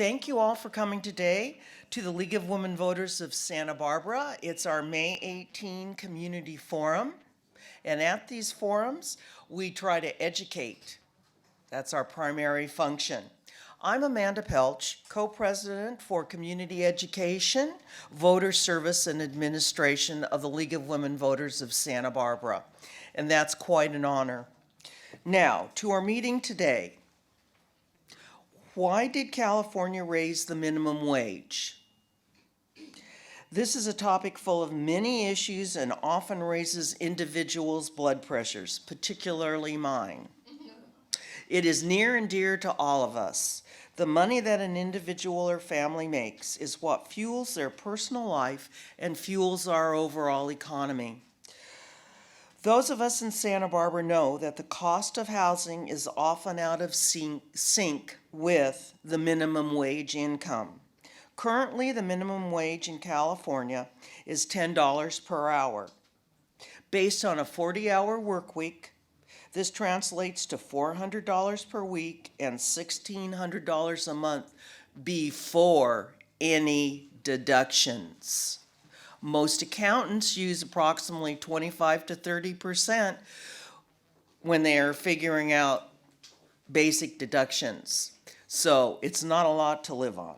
Thank you all for coming today to the League of Women Voters of Santa Barbara. It's our May 18 Community Forum. And at these forums, we try to educate. That's our primary function. I'm Amanda Pelch, co-president for Community Education, Voter Service and Administration of the League of Women Voters of Santa Barbara. And that's quite an honor. Now, to our meeting today. Why did California raise the minimum wage? This is a topic full of many issues and often raises individuals' blood pressures, particularly mine. It is near and dear to all of us. The money that an individual or family makes is what fuels their personal life and fuels our overall economy. Those of us in Santa Barbara know that the cost of housing is often out of sync with the minimum wage income. Currently, the minimum wage in California is $10 per hour. Based on a 40-hour work week, this translates to $400 per week and $1,600 a month before any deductions. Most accountants use approximately 25 to 30% when they are figuring out basic deductions. So it's not a lot to live on.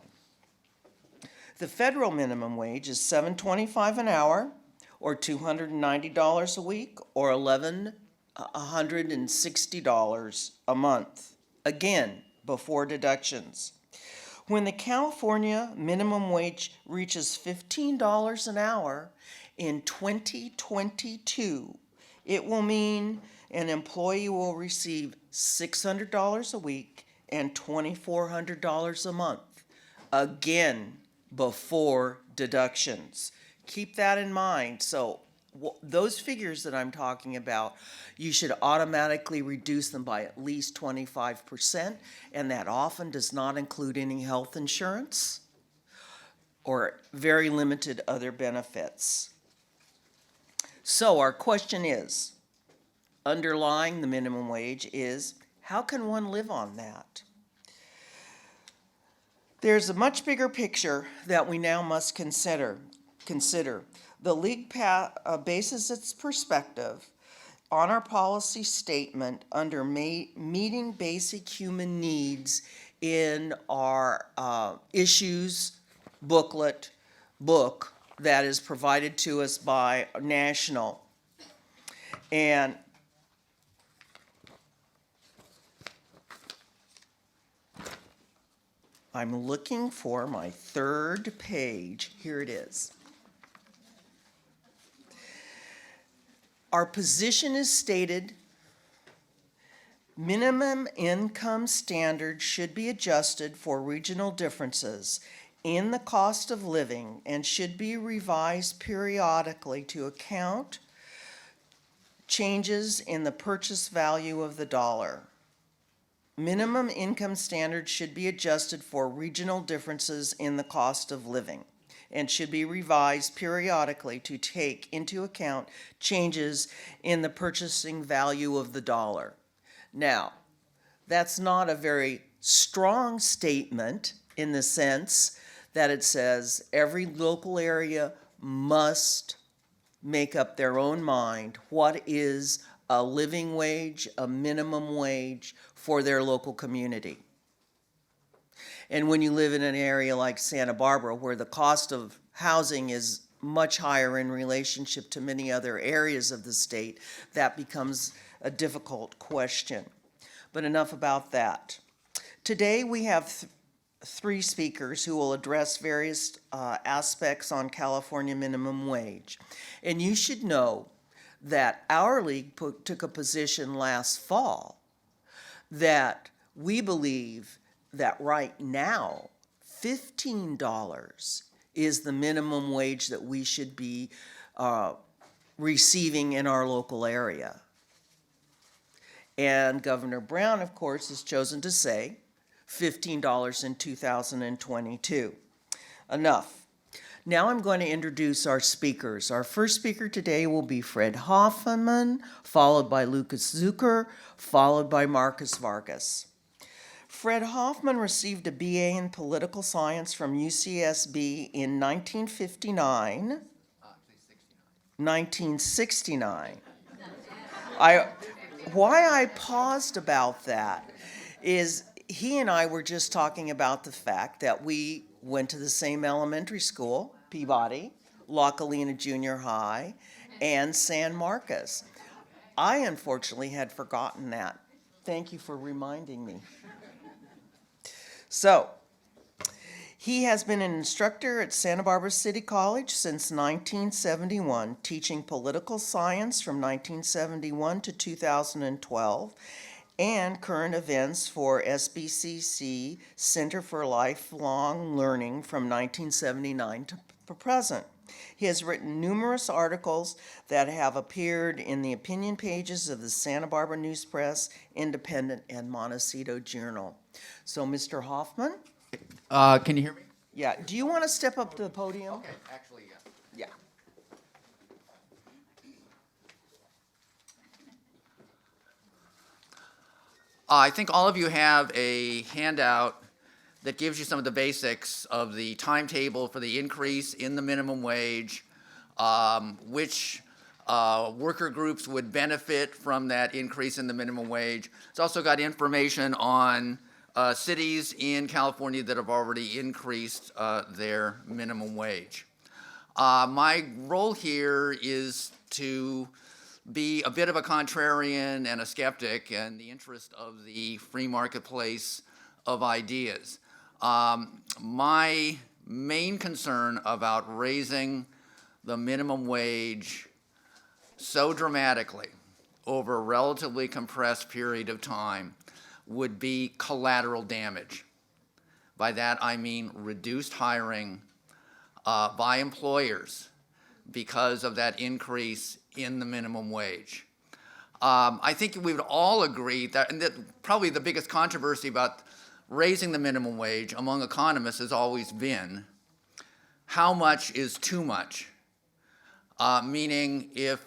The federal minimum wage is $7.25 an hour, or $290 a week, or $1,160 a month. Again, before deductions. When the California minimum wage reaches $15 an hour in 2022, it will mean an employee will receive $600 a week and $2,400 a month, again, before deductions. Keep that in mind. So those figures that I'm talking about, you should automatically reduce them by at least 25%, and that often does not include any health insurance or very limited other benefits. So our question is, underlying the minimum wage is, how can one live on that? There's a much bigger picture that we now must consider. The League bases its perspective on our policy statement under meeting basic human needs in our issues book that is provided to us by National. And I'm looking for my third page. Here it is. Our position is stated, minimum income standards should be adjusted for regional differences in the cost of living and should be revised periodically to account changes in the purchase value of the dollar. Minimum income standards should be adjusted for regional differences in the cost of living and should be revised periodically to take into account changes in the purchasing value of the dollar. Now, that's not a very strong statement in the sense that it says every local area must make up their own mind what is a living wage, a minimum wage for their local community. And when you live in an area like Santa Barbara, where the cost of housing is much higher in relationship to many other areas of the state, that becomes a difficult question. But enough about that. Today we have three speakers who will address various aspects on California minimum wage. And you should know that our league took a position last fall that we believe that right now, $15 is the minimum wage that we should be receiving in our local area. And Governor Brown, of course, has chosen to say $15 in 2022. Enough. Now I'm going to introduce our speakers. Our first speaker today will be Fred Hoffman, followed by Lucas Zucker, followed by Marcus Vargas. Fred Hoffman received a BA in political science from UCSB in 1959. 1969. Why I paused about that is he and I were just talking about the fact that we went to the same elementary school, Peabody, La Colina Junior High, and San Marcos. I unfortunately had forgotten that. Thank you for reminding me. So, he has been an instructor at Santa Barbara City College since 1971, teaching political science from 1971 to 2012, and current events for SBCC Center for Lifelong Learning from 1979 to present. He has written numerous articles that have appeared in the opinion pages of the Santa Barbara News Press, Independent, and Montecito Journal. So, Mr. Hoffman? Can you hear me? Yeah, do you want to step up to the podium? Okay, actually, yeah. Yeah. I think all of you have a handout that gives you some of the basics of the timetable for the increase in the minimum wage, which worker groups would benefit from that increase in the minimum wage. It's also got information on cities in California that have already increased their minimum wage. My role here is to be a bit of a contrarian and a skeptic in the interest of the free marketplace of ideas. My main concern about raising the minimum wage so dramatically over a relatively compressed period of time would be collateral damage. By that I mean reduced hiring by employers because of that increase in the minimum wage. I think we would all agree that, and that probably the biggest controversy about raising the minimum wage among economists has always been how much is too much? Meaning if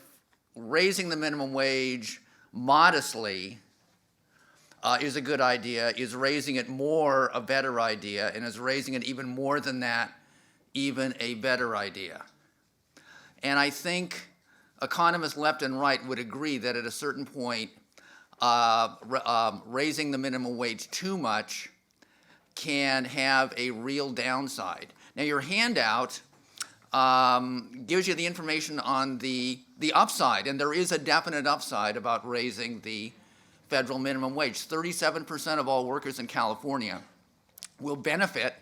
raising the minimum wage modestly is a good idea, is raising it more a better idea, and is raising it even more than that even a better idea. And I think economists left and right would agree that at a certain point, raising the minimum wage too much can have a real downside. Now, your handout gives you the information on the upside, and there is a definite upside about raising the federal minimum wage. 37% of all workers in California will benefit,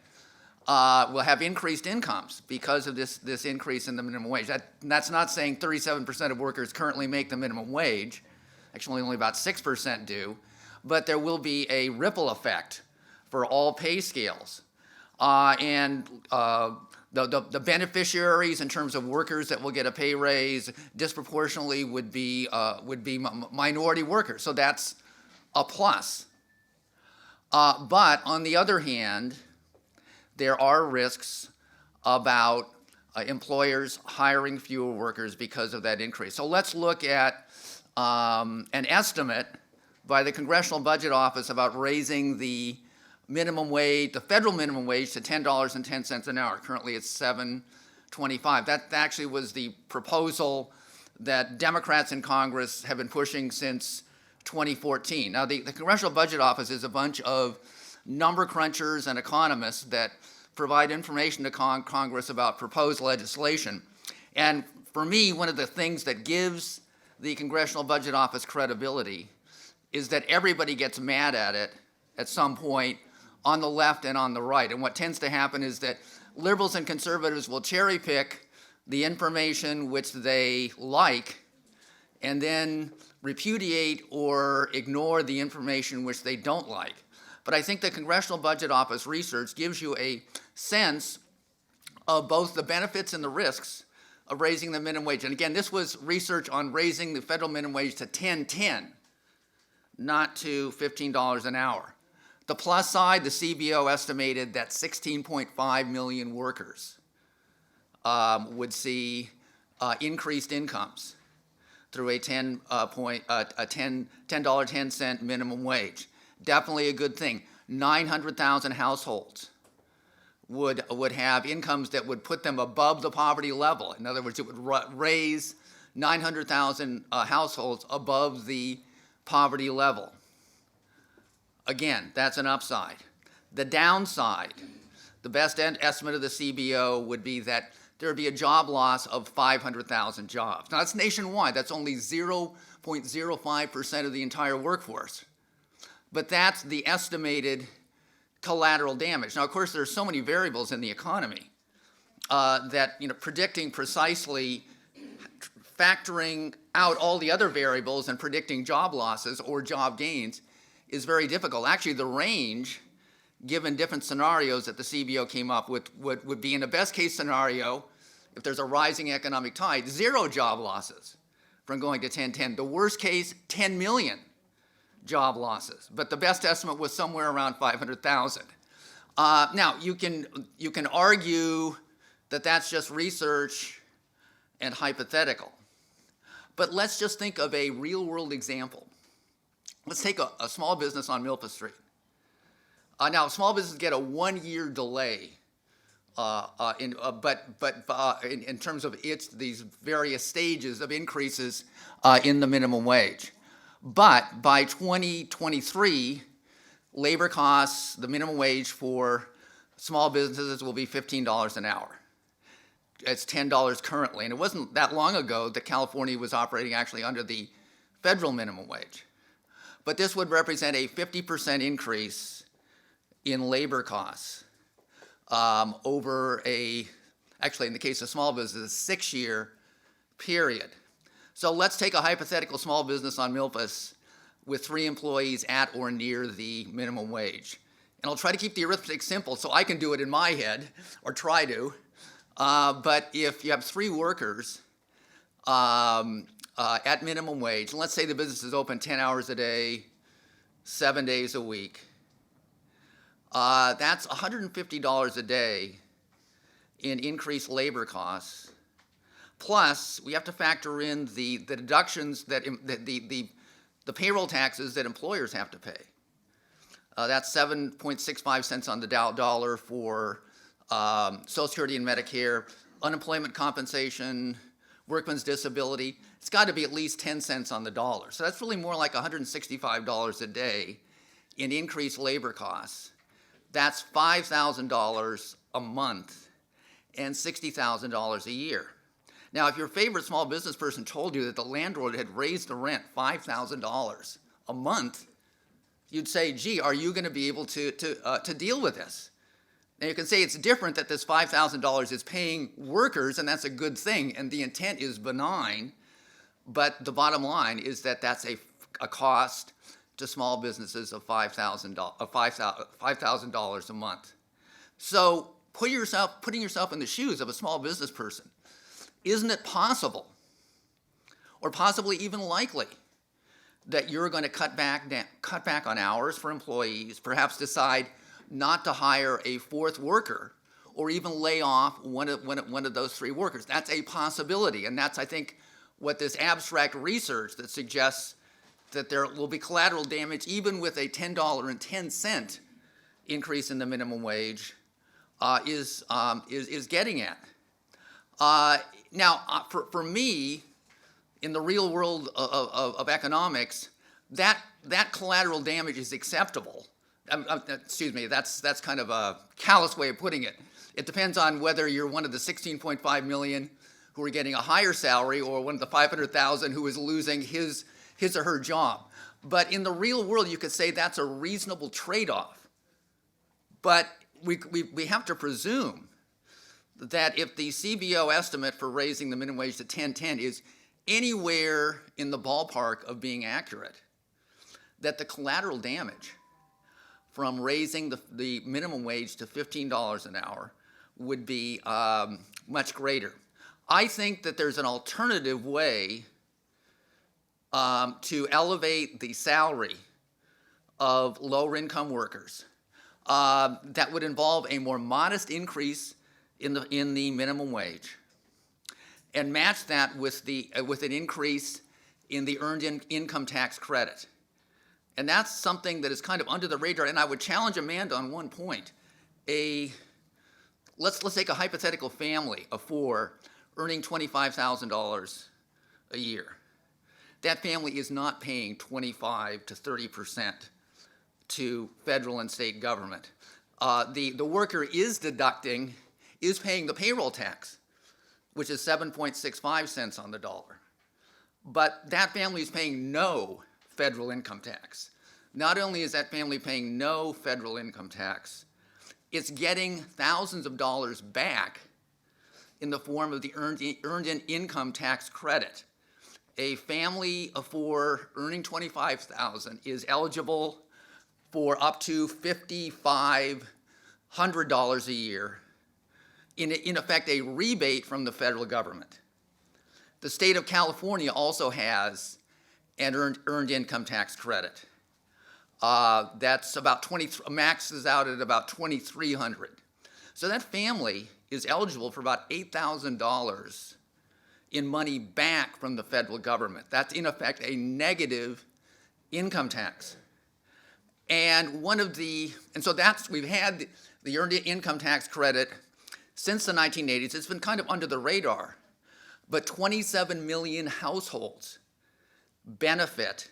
will have increased incomes because of this increase in the minimum wage. That's not saying 37% of workers currently make the minimum wage. Actually, only about 6% do. But there will be a ripple effect for all pay scales. And the beneficiaries in terms of workers that will get a pay raise disproportionately would be minority workers. So that's a plus. But on the other hand, there are risks about employers hiring fewer workers because of that increase. So let's look at an estimate by the Congressional Budget Office about raising the minimum wage, the federal minimum wage, to $10.10 an hour. Currently it's $7.25. That actually was the proposal that Democrats in Congress have been pushing since 2014. Now, the Congressional Budget Office is a bunch of number crunchers and economists that provide information to Congress about proposed legislation. And for me, one of the things that gives the Congressional Budget Office credibility is that everybody gets mad at it at some point on the left and on the right. And what tends to happen is that liberals and conservatives will cherry pick the information which they like and then repudiate or ignore the information which they don't like. But I think the Congressional Budget Office research gives you a sense of both the benefits and the risks of raising the minimum wage. And again, this was research on raising the federal minimum wage to $10.10, not to $15 an hour. The plus side, the CBO estimated that 16.5 million workers would see increased incomes through a $10.10 minimum wage. Definitely a good thing. 900,000 households would have incomes that would put them above the poverty level. In other words, it would raise 900,000 households above the poverty level. Again, that's an upside. The downside, the best estimate of the CBO would be that there would be a job loss of 500,000 jobs. Now, that's nationwide. That's only 0.05% of the entire workforce. But that's the estimated collateral damage. Now, of course, there's so many variables in the economy that predicting precisely, factoring out all the other variables and predicting job losses or job gains is very difficult. Actually, the range, given different scenarios that the CBO came up with, would be in a best case scenario, if there's a rising economic tide, 0 job losses from going to 1010. The worst case, 10 million job losses. But the best estimate was somewhere around 500,000. Now, you can argue that that's just research and hypothetical. But let's just think of a real-world example. Let's take a small business on Milpas Street. Now, small businesses get a 1-year delay in terms of these various stages of increases in the minimum wage. But by 2023, labor costs, the minimum wage for small businesses will be $15 an hour. It's $10 currently, and it wasn't that long ago that California was operating actually under the federal minimum wage. But this would represent a 50% increase in labor costs over actually in the case of small businesses, a 6-year period. So let's take a hypothetical small business on Milpas with 3 employees at or near the minimum wage. And I'll try to keep the arithmetic simple so I can do it in my head, or try to. But if you have 3 workers at minimum wage, and let's say the business is open 10 hours a day, 7 days a week, that's $150 a day in increased labor costs. Plus, we have to factor in the deductions the payroll taxes that employers have to pay. That's 7.65 cents on the dollar for Social Security and Medicare, unemployment compensation, workman's disability. It's got to be at least 10 cents on the dollar. So that's really more like $165 a day in increased labor costs. That's $5,000 a month and $60,000 a year. Now, if your favorite small business person told you that the landlord had raised the rent $5,000 a month, you'd say, gee, are you going to be able to deal with this? Now, you can say it's different that this $5,000 is paying workers, and that's a good thing, and the intent is benign, but the bottom line is that that's a cost to small businesses of $5,000 a month. So putting yourself in the shoes of a small business person, isn't it possible, or possibly even likely, that you're going to cut back on hours for employees, perhaps decide not to hire a 4th worker, or even lay off one of those 3 workers? That's a possibility, and that's, I think, what this abstract research that suggests that there will be collateral damage even with a $10.10 increase in the minimum wage is getting at. Now, for me, in the real world of economics, that collateral damage is acceptable. Excuse me, that's kind of a callous way of putting it. It depends on whether you're one of the 16.5 million who are getting a higher salary or one of the 500,000 who is losing his or her job. But in the real world, you could say that's a reasonable trade-off. But we have to presume that if the CBO estimate for raising the minimum wage to 1010 is anywhere in the ballpark of being accurate, that the collateral damage from raising the minimum wage to $15 an hour would be much greater. I think that there's an alternative way to elevate the salary of lower income workers that would involve a more modest increase in the minimum wage, and match that with an increase in the earned income tax credit. And that's something that is kind of under the radar. And I would challenge Amanda on one point. Let's take a hypothetical family of four earning $25,000 a year. That family is not paying 25 to 30% to federal and state government. The worker is paying the payroll tax, which is 7.65 cents on the dollar. But that family is paying no federal income tax. Not only is that family paying no federal income tax, it's getting thousands of dollars back in the form of the earned income tax credit. A family of four earning $25,000 is eligible for up to $5,500 a year, in effect a rebate from the federal government. The state of California also has an earned income tax credit. That's about maxes out at about $2,300. So that family is eligible for about $8,000 in money back from the federal government. That's in effect a negative income tax. And we've had the earned income tax credit since the 1980s. It's been kind of under the radar, but 27 million households benefit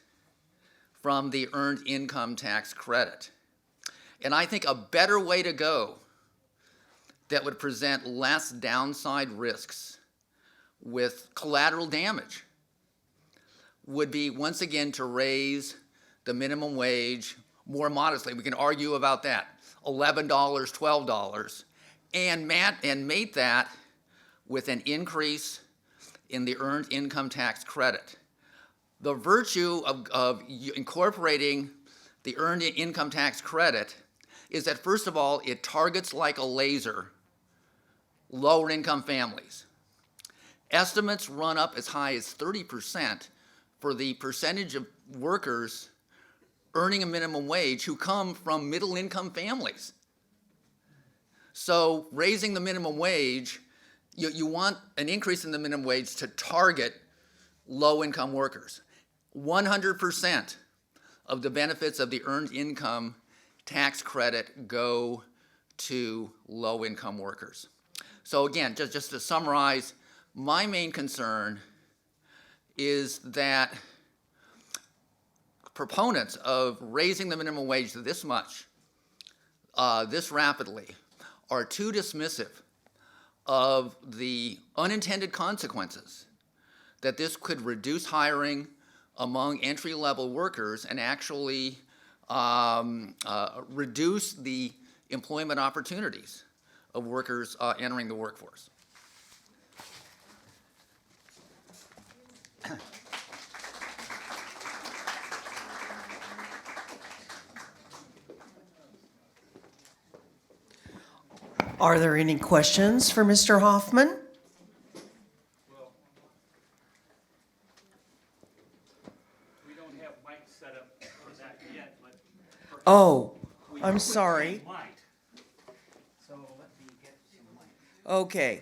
from the earned income tax credit. And I think a better way to go that would present less downside risks with collateral damage would be, once again, to raise the minimum wage more modestly. We can argue about that, $11, $12, and mate that with an increase in the earned income tax credit. The virtue of incorporating the earned income tax credit is that, first of all, it targets like a laser lower income families. Estimates run up as high as 30% for the percentage of workers earning a minimum wage who come from middle income families. So raising the minimum wage, you want an increase in the minimum wage to target low income workers. 100% of the benefits of the earned income tax credit go to low income workers. So again, just to summarize, my main concern is that proponents of raising the minimum wage this much, this rapidly, are too dismissive of the unintended consequences that this could reduce hiring among entry-level workers and actually reduce the employment opportunities of workers entering the workforce. Are there any questions for Mr. Hoffman? We don't have mics set up for that yet, but. Oh, we I'm could sorry. and might. So let me get some mics. Okay.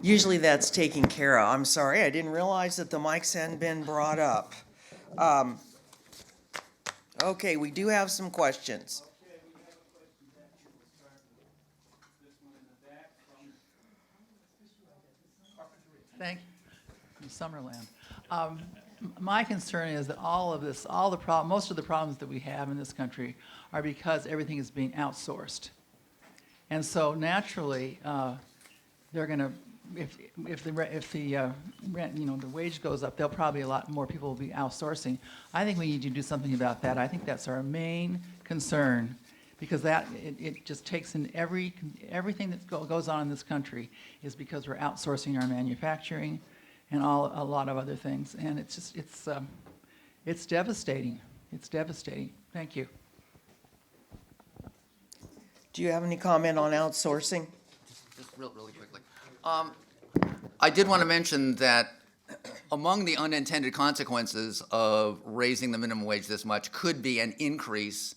Usually that's taken care of. I'm sorry, I didn't realize that the mics hadn't been brought up. Okay, we do have some questions. Okay, we have a question that you will start with this one in the back from Carpenter Ridge. Thank you, Summerland. My concern is that all of this, most of the problems that we have in this country are because everything is being outsourced. And so naturally, they're going to, if the rent, the wage goes up, there'll probably a lot more people will be outsourcing. I think we need to do something about that. I think that's our main concern, because it just takes in everything that goes on in this country is because we're outsourcing our manufacturing and a lot of other things, and it's devastating. It's devastating. Thank you. Do you have any comment on outsourcing? Just really quickly. I did want to mention that among the unintended consequences of raising the minimum wage this much could be an increase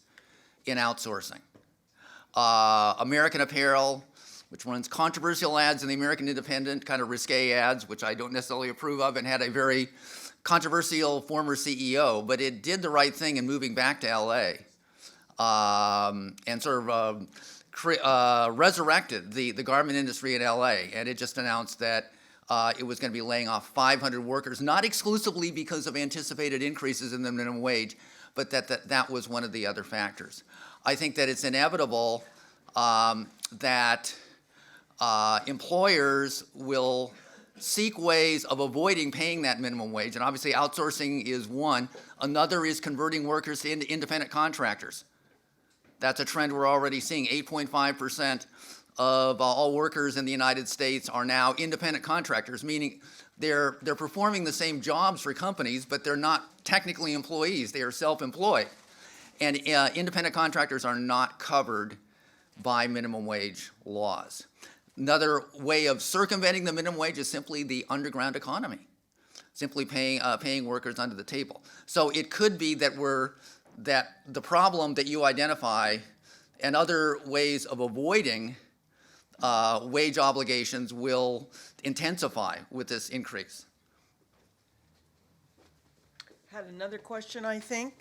in outsourcing. American Apparel, which runs controversial ads in the American Independent, kind of risque ads, which I don't necessarily approve of, and had a very controversial former CEO, but it did the right thing in moving back to LA and sort of resurrected the garment industry in LA. And it just announced that it was going to be laying off 500 workers, not exclusively because of anticipated increases in the minimum wage, but that was one of the other factors. I think that it's inevitable that employers will seek ways of avoiding paying that minimum wage, and obviously outsourcing is one. Another is converting workers into independent contractors. That's a trend we're already seeing. 8.5% of all workers in the United States are now independent contractors, meaning they're performing the same jobs for companies, but they're not technically employees. They are self-employed. And independent contractors are not covered by minimum wage laws. Another way of circumventing the minimum wage is simply the underground economy, simply paying workers under the table. So it could be that the problem that you identify and other ways of avoiding wage obligations will intensify with this increase. Had another question, I think.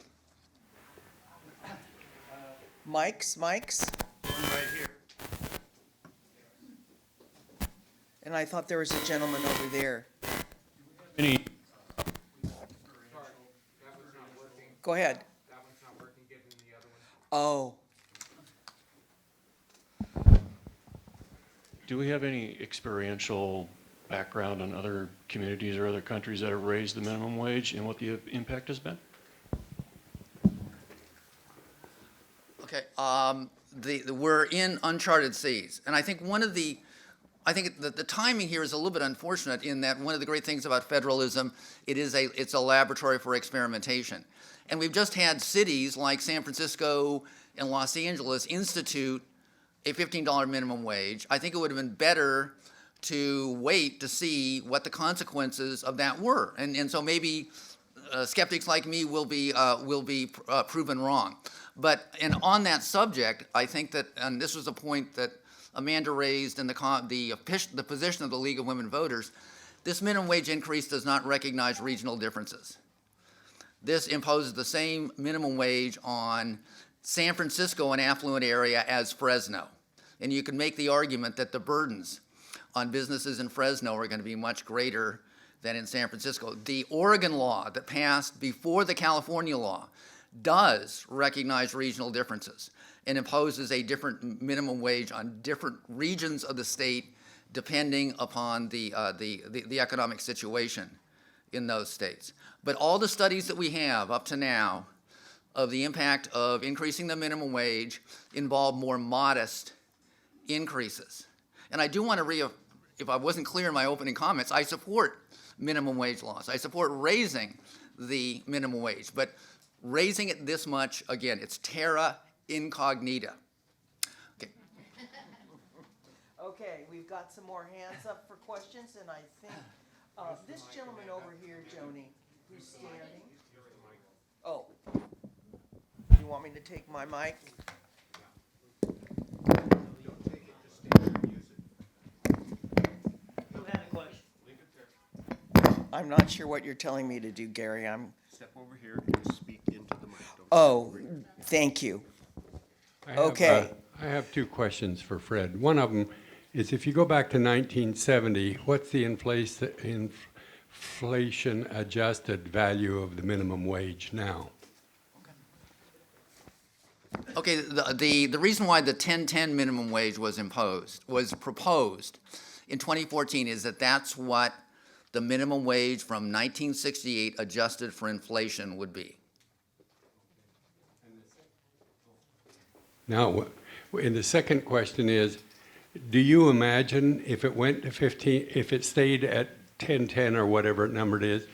Mike's. One right here. And I thought there was a gentleman over there. Any, Go ahead. That one's not working, get in the other one. Oh, do we have any experiential background on other communities or other countries that have raised the minimum wage and what the impact has been? Okay, we're in uncharted seas, and I think the timing here is a little bit unfortunate in that one of the great things about federalism, it's a laboratory for experimentation. And we've just had cities like San Francisco and Los Angeles institute a $15 minimum wage. I think it would have been better to wait to see what the consequences of that were. And so maybe skeptics like me will be proven wrong. And on that subject, I think that, and this was a point that Amanda raised in the position of the League of Women Voters, this minimum wage increase does not recognize regional differences. This imposes the same minimum wage on San Francisco, an affluent area, as Fresno. And you can make the argument that the burdens on businesses in Fresno are going to be much greater than in San Francisco. The Oregon law that passed before the California law does recognize regional differences and imposes a different minimum wage on different regions of the state depending upon the economic situation in those states. But all the studies that we have up to now of the impact of increasing the minimum wage involve more modest increases. And I do want to if I wasn't clear in my opening comments, I support minimum wage laws. I support raising the minimum wage, but raising it this much, again, it's terra incognita. Okay. okay, we've got some more hands up for questions, and I think, this gentleman over here, Joni, who's standing. Oh, you want me to take my mic? I'm not sure what you're telling me to do, Gary. Step over here and speak into the mic. Oh, thank you. Okay. I have two questions for Fred. One of them is if you go back to 1970, what's the inflation-adjusted value of the minimum wage now? Okay, the reason why the 1010 minimum wage was proposed in 2014 is that's what the minimum wage from 1968 adjusted for inflation would be. Now, and the second question is, do you imagine if it went to 15, if it stayed at 1010 or whatever number it is,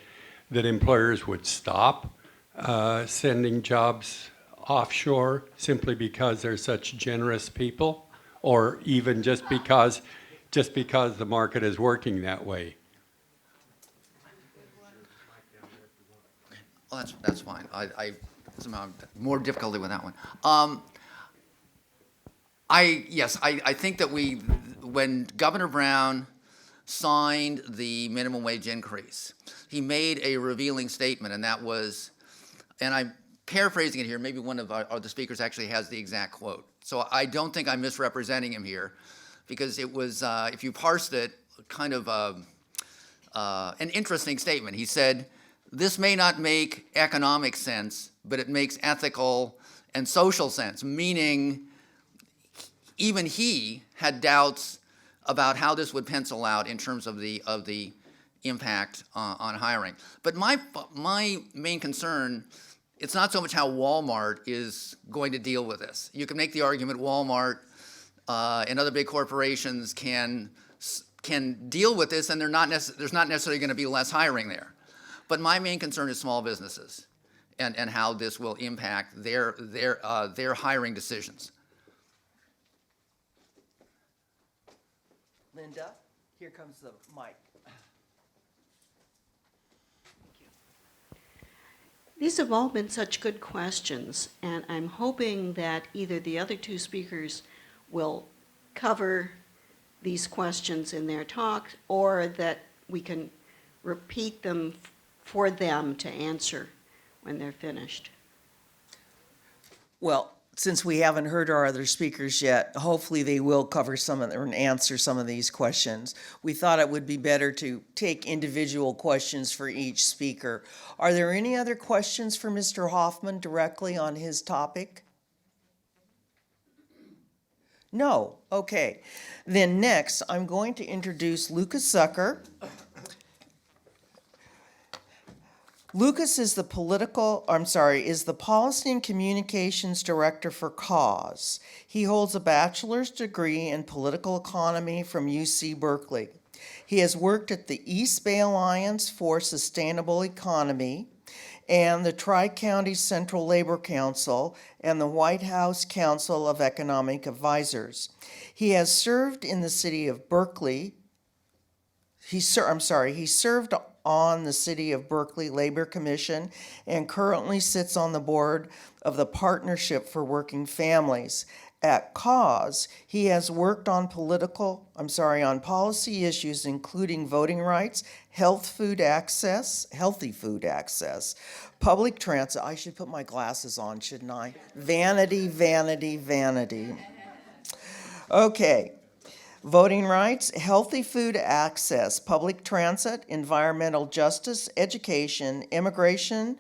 that employers would stop sending jobs offshore simply because they're such generous people, or even just because the market is working that way? Well, that's fine. I somehow have more difficulty with that one. I think that when Governor Brown signed the minimum wage increase, he made a revealing statement, and that was, and I'm paraphrasing it here, maybe one of our the speakers actually has the exact quote. So I don't think I'm misrepresenting him here, because it was, if you parsed it, kind of an interesting statement. He said, "This may not make economic sense, but it makes ethical and social sense," meaning even he had doubts about how this would pencil out in terms of the impact on hiring. But my main concern, it's not so much how Walmart is going to deal with this. You can make the argument Walmart and other big corporations can deal with this, and there's not necessarily going to be less hiring there. But my main concern is small businesses and how this will impact their hiring decisions. Linda, here comes the mic. These have all been such good questions, and I'm hoping that either the other two speakers will cover these questions in their talk, or that we can repeat them for them to answer when they're finished. Well, since we haven't heard our other speakers yet, hopefully they will cover some of and answer some of these questions. We thought it would be better to take individual questions for each speaker. Are there any other questions for Mr. Hoffman directly on his topic? No? Okay. Then next, I'm going to introduce Lucas Zucker. Lucas is the Policy and Communications Director for CAUSE. He holds a bachelor's degree in political economy from UC Berkeley. He has worked at the East Bay Alliance for Sustainable Economy and the Tri-County Central Labor Council and the White House Council of Economic Advisors. He has served in the city of Berkeley. He served on the City of Berkeley Labor Commission and currently sits on the board of the Partnership for Working Families. At CAUSE, he has worked on policy issues including voting rights, healthy food access, public transit. I should put my glasses on, shouldn't I? Vanity, vanity, vanity. Okay. Voting rights, healthy food access, public transit, environmental justice, education, immigration,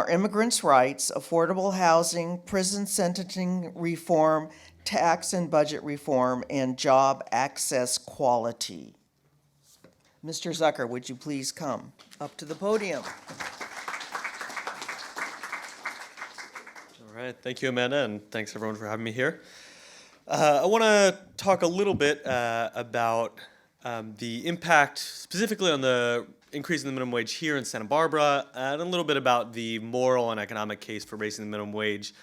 immigrants' rights, affordable housing, prison sentencing reform, tax and budget reform, and job access quality. Mr. Zucker, would you please come up to the podium? All right, thank you, Amanda, and thanks everyone for having me here. I want to talk a little bit about the impact specifically on the increase in the minimum wage here in Santa Barbara, and a little bit about the moral and economic case for raising the minimum wage.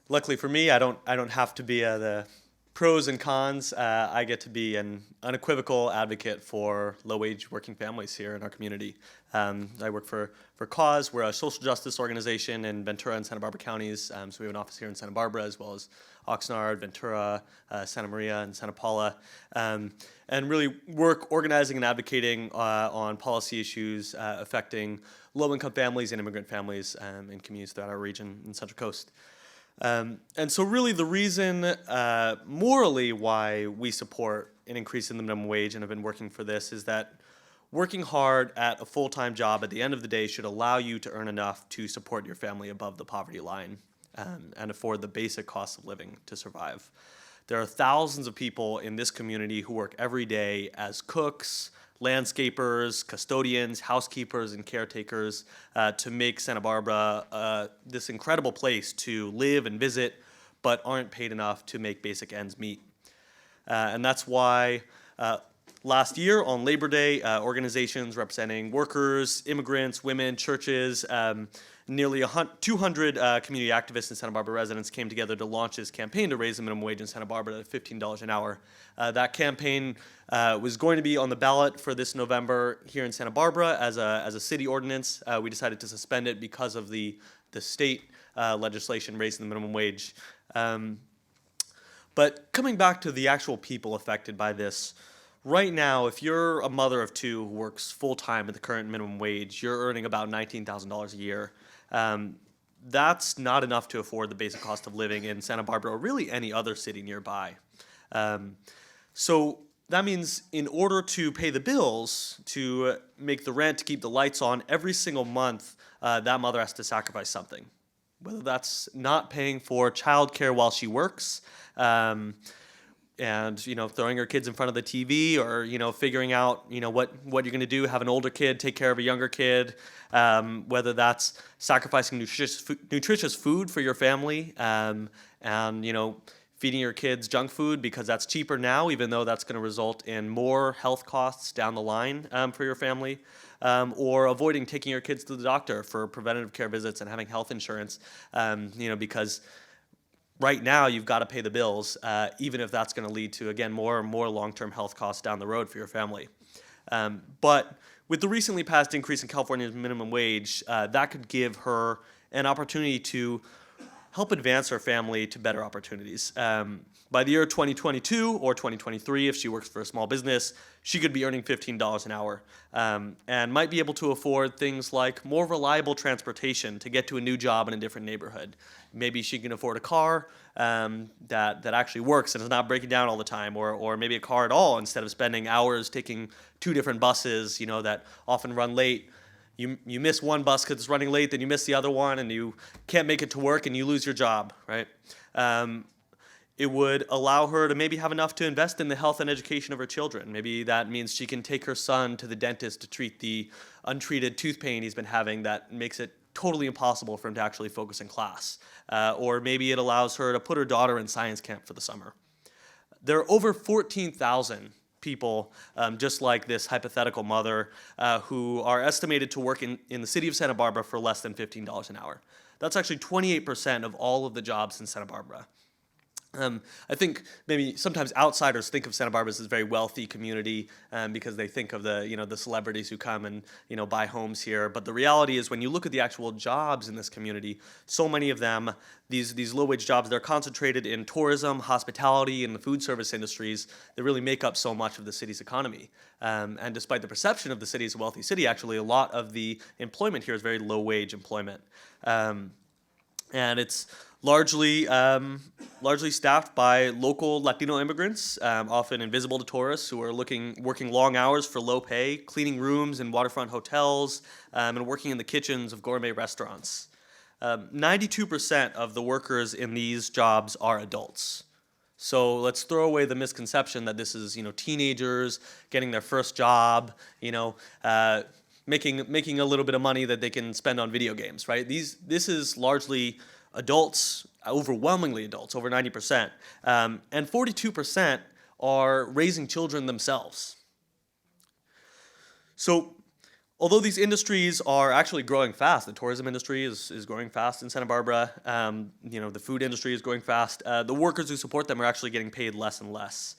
Luckily for me, I don't have to be the pros and cons. I get to be an unequivocal advocate for low-wage working families here in our community. I work for CAUSE. We're a social justice organization in Ventura and Santa Barbara counties. So we have an office here in Santa Barbara, as well as Oxnard, Ventura, Santa Maria, and Santa Paula, and really work organizing and advocating on policy issues affecting low-income families and immigrant families in communities throughout our region and Central Coast. And so really the reason morally why we support an increase in the minimum wage and have been working for this is that working hard at a full-time job at the end of the day should allow you to earn enough to support your family above the poverty line and afford the basic cost of living to survive. There are thousands of people in this community who work every day as cooks, landscapers, custodians, housekeepers, and caretakers to make Santa Barbara this incredible place to live and visit, but aren't paid enough to make basic ends meet. And that's why last year on Labor Day, organizations representing workers, immigrants, women, churches, nearly 200 community activists and Santa Barbara residents came together to launch this campaign to raise the minimum wage in Santa Barbara to $15 an hour. That campaign was going to be on the ballot for this November here in Santa Barbara as a city ordinance. We decided to suspend it because of the state legislation raising the minimum wage. But coming back to the actual people affected by this, right now, if you're a mother of two who works full-time at the current minimum wage, you're earning about $19,000 a year. That's not enough to afford the basic cost of living in Santa Barbara or really any other city nearby. So that means in order to pay the bills, to make the rent, to keep the lights on, every single month, that mother has to sacrifice something. Whether that's not paying for childcare while she works, and throwing her kids in front of the TV, or figuring out what you're going to do, have an older kid take care of a younger kid, whether that's sacrificing nutritious food for your family, and feeding your kids junk food because that's cheaper now, even though that's going to result in more health costs down the line for your family, or avoiding taking your kids to the doctor for preventative care visits and having health insurance, because right now you've got to pay the bills, even if that's going to lead to, again, more and more long-term health costs down the road for your family. But with the recently passed increase in California's minimum wage, that could give her an opportunity to help advance her family to better opportunities. By the year 2022 or 2023, if she works for a small business, she could be earning $15 an hour, and might be able to afford things like more reliable transportation to get to a new job in a different neighborhood. Maybe she can afford a car that actually works and is not breaking down all the time, or maybe a car at all instead of spending hours taking two different buses, that often run late. You miss one bus because it's running late, then you miss the other one, and you can't make it to work, and you lose your job, right? It would allow her to maybe have enough to invest in the health and education of her children. Maybe that means she can take her son to the dentist to treat the untreated tooth pain he's been having that makes it totally impossible for him to actually focus in class. Or maybe it allows her to put her daughter in science camp for the summer. There are over 14,000 people just like this hypothetical mother who are estimated to work in the city of Santa Barbara for less than $15 an hour. That's actually 28% of all of the jobs in Santa Barbara. I think maybe sometimes outsiders think of Santa Barbara as a very wealthy community because they think of the celebrities who come and buy homes here. But the reality is, when you look at the actual jobs in this community, so many of them, these low-wage jobs, they're concentrated in tourism, hospitality, and the food service industries that really make up so much of the city's economy. And despite the perception of the city as a wealthy city, actually a lot of the employment here is very low-wage employment. And it's largely staffed by local Latino immigrants, often invisible to tourists, who are working long hours for low pay, cleaning rooms in waterfront hotels, and working in the kitchens of gourmet restaurants. 92% of the workers in these jobs are adults. So let's throw away the misconception that this is teenagers getting their first job, making a little bit of money that they can spend on video games, right? This is largely adults, overwhelmingly adults, over 90%, and 42% are raising children themselves. So although these industries are actually growing fast, the tourism industry is growing fast in Santa Barbara, the food industry is growing fast, the workers who support them are actually getting paid less and less.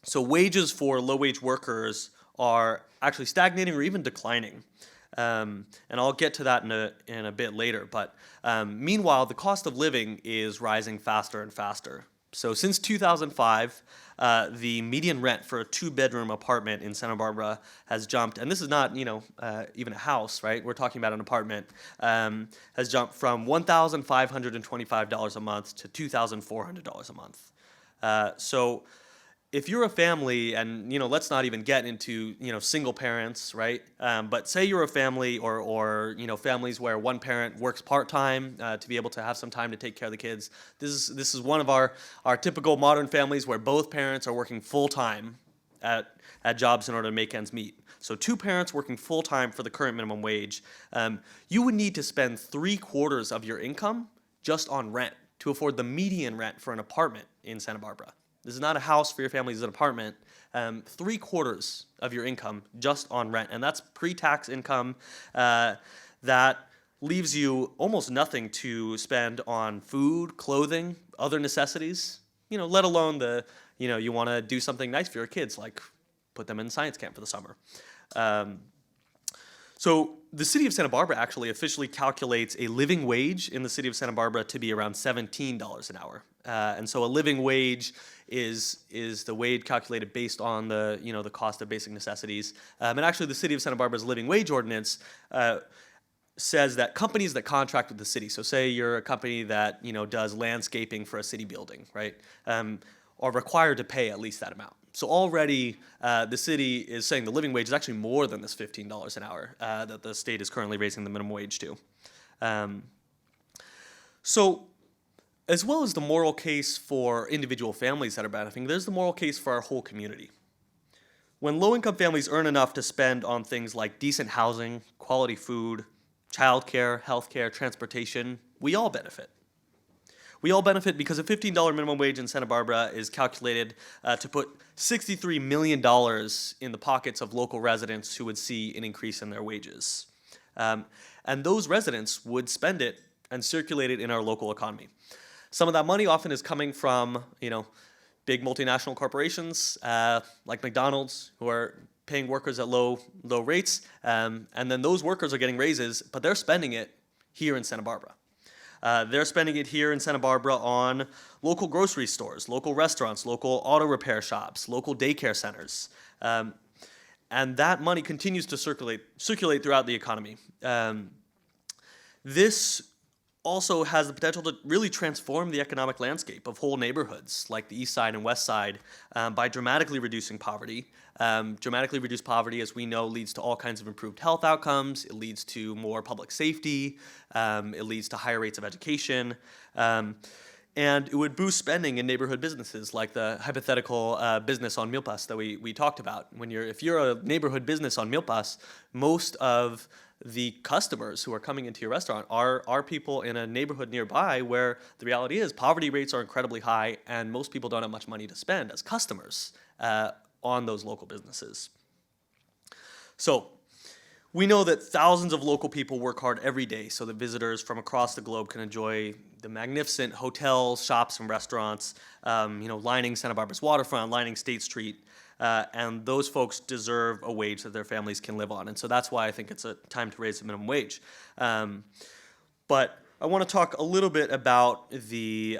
So wages for low-wage workers are actually stagnating or even declining. And I'll get to that in a bit later. But meanwhile, the cost of living is rising faster and faster. So since 2005, the median rent for a two-bedroom apartment in Santa Barbara has jumped, and this is not even a house, right? We're talking about an apartment, has jumped from $1,525 a month to $2,400 a month. So if you're a family, and let's not even get into single parents, right? But say you're a family, or families where one parent works part-time to be able to have some time to take care of the kids. This is one of our typical modern families where both parents are working full-time at jobs in order to make ends meet. So two parents working full-time for the current minimum wage, you would need to spend 3/4 of your income just on rent to afford the median rent for an apartment in Santa Barbara. This is not a house for your family, this is an apartment. 3/4 of your income just on rent. And that's pre-tax income that leaves you almost nothing to spend on food, clothing, other necessities, let alone you want to do something nice for your kids, like put them in science camp for the summer. So the city of Santa Barbara actually officially calculates a living wage in the city of Santa Barbara to be around $17 an hour. And so a living wage is the wage calculated based on the the cost of basic necessities. And actually, the City of Santa Barbara's living wage ordinance says that companies that contract with the city, so say you're a company that does landscaping for a city building, right, are required to pay at least that amount. So already the city is saying the living wage is actually more than this $15 an hour that the state is currently raising the minimum wage to. So as well as the moral case for individual families that are benefiting, there's the moral case for our whole community. When low-income families earn enough to spend on things like decent housing, quality food, childcare, healthcare, transportation, we all benefit. We all benefit because a $15 minimum wage in Santa Barbara is calculated to put $63 million in the pockets of local residents who would see an increase in their wages. And those residents would spend it and circulate it in our local economy. Some of that money often is coming from, big multinational corporations like McDonald's, who are paying workers at low rates, and then those workers are getting raises, but they're spending it here in Santa Barbara. They're spending it here in Santa Barbara on local grocery stores, local restaurants, local auto repair shops, local daycare centers. And that money continues to circulate throughout the economy. This also has the potential to really transform the economic landscape of whole neighborhoods like the East Side and West Side by dramatically reducing poverty. Dramatically reduced poverty, as we know, leads to all kinds of improved health outcomes. It leads to more public safety. It leads to higher rates of education. And it would boost spending in neighborhood businesses like the hypothetical business on Milpas that we talked about. If you're a neighborhood business on Milpas, most of the customers who are coming into your restaurant are people in a neighborhood nearby where the reality is poverty rates are incredibly high and most people don't have much money to spend as customers on those local businesses. So we know that thousands of local people work hard every day so that visitors from across the globe can enjoy the magnificent hotels, shops, and restaurants, lining Santa Barbara's waterfront, lining State Street. And those folks deserve a wage that their families can live on. And so that's why I think it's a time to raise the minimum wage. But I want to talk a little bit about the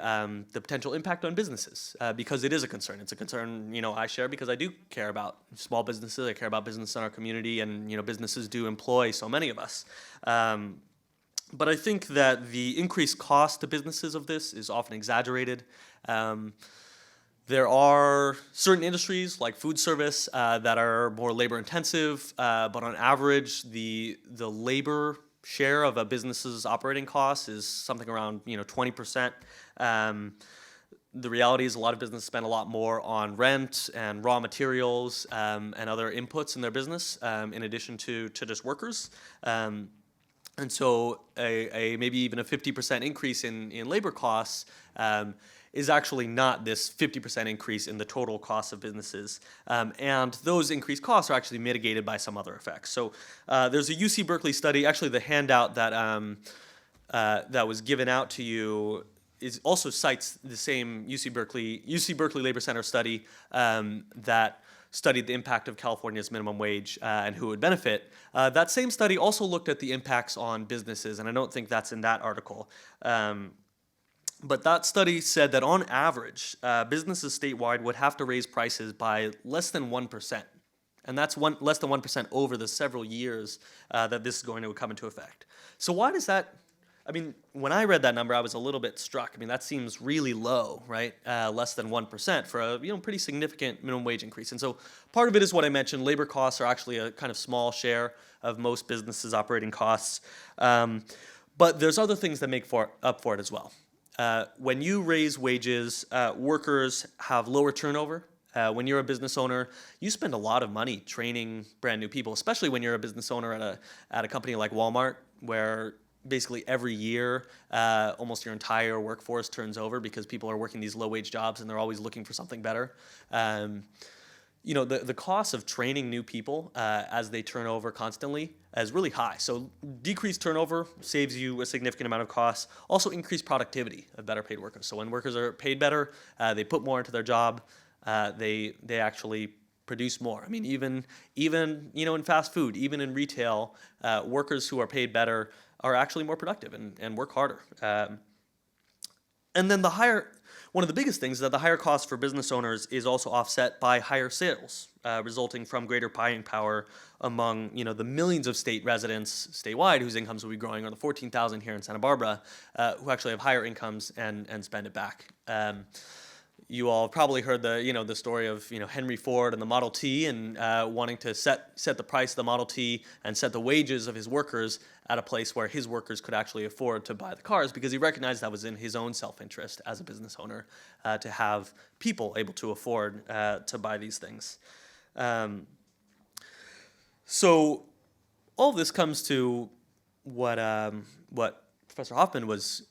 potential impact on businesses because it is a concern. It's a concern I share because I do care about small businesses. I care about business in our community, and businesses do employ so many of us. But I think that the increased cost to businesses of this is often exaggerated. There are certain industries like food service that are more labor intensive, but on average, the labor share of a business's operating costs is something around 20%. The reality is a lot of businesses spend a lot more on rent and raw materials and other inputs in their business in addition to just workers. And so a maybe even a 50% increase in labor costs is actually not this 50% increase in the total cost of businesses. And those increased costs are actually mitigated by some other effects. So there's a UC Berkeley study, actually the handout that was given out to you also cites the same UC Berkeley Labor Center study that studied the impact of California's minimum wage and who would benefit. That same study also looked at the impacts on businesses, and I don't think that's in that article. But that study said that on average, businesses statewide would have to raise prices by less than 1%. And that's less than 1% over the several years that this is going to come into effect. So why does that, when I read that number, I was a little bit struck. That seems really low, right? Less than 1% for a pretty significant minimum wage increase. And so part of it is what I mentioned. Labor costs are actually a kind of small share of most businesses' operating costs. But there's other things that make up for it as well. When you raise wages, workers have lower turnover. When you're a business owner, you spend a lot of money training brand new people, especially when you're a business owner at a company like Walmart, where basically every year almost your entire workforce turns over because people are working these low-wage jobs and they're always looking for something better. The cost of training new people as they turn over constantly is really high. So decreased turnover saves you a significant amount of costs. Also increased productivity of better paid workers. So when workers are paid better, they put more into their job. They actually produce more. Even in fast food, even in retail, workers who are paid better are actually more productive and work harder. And then one of the biggest things is that the higher cost for business owners is also offset by higher sales, resulting from greater buying power among the millions of state residents statewide whose incomes will be growing, or the 14,000 here in Santa Barbara, who actually have higher incomes and spend it back. You all have probably heard the story of Henry Ford and the Model T, and wanting to set the price of the Model T and set the wages of his workers at a place where his workers could actually afford to buy the cars, because he recognized that was in his own self-interest as a business owner, to have people able to afford to buy these things. So all of this comes to what Professor Hoffman was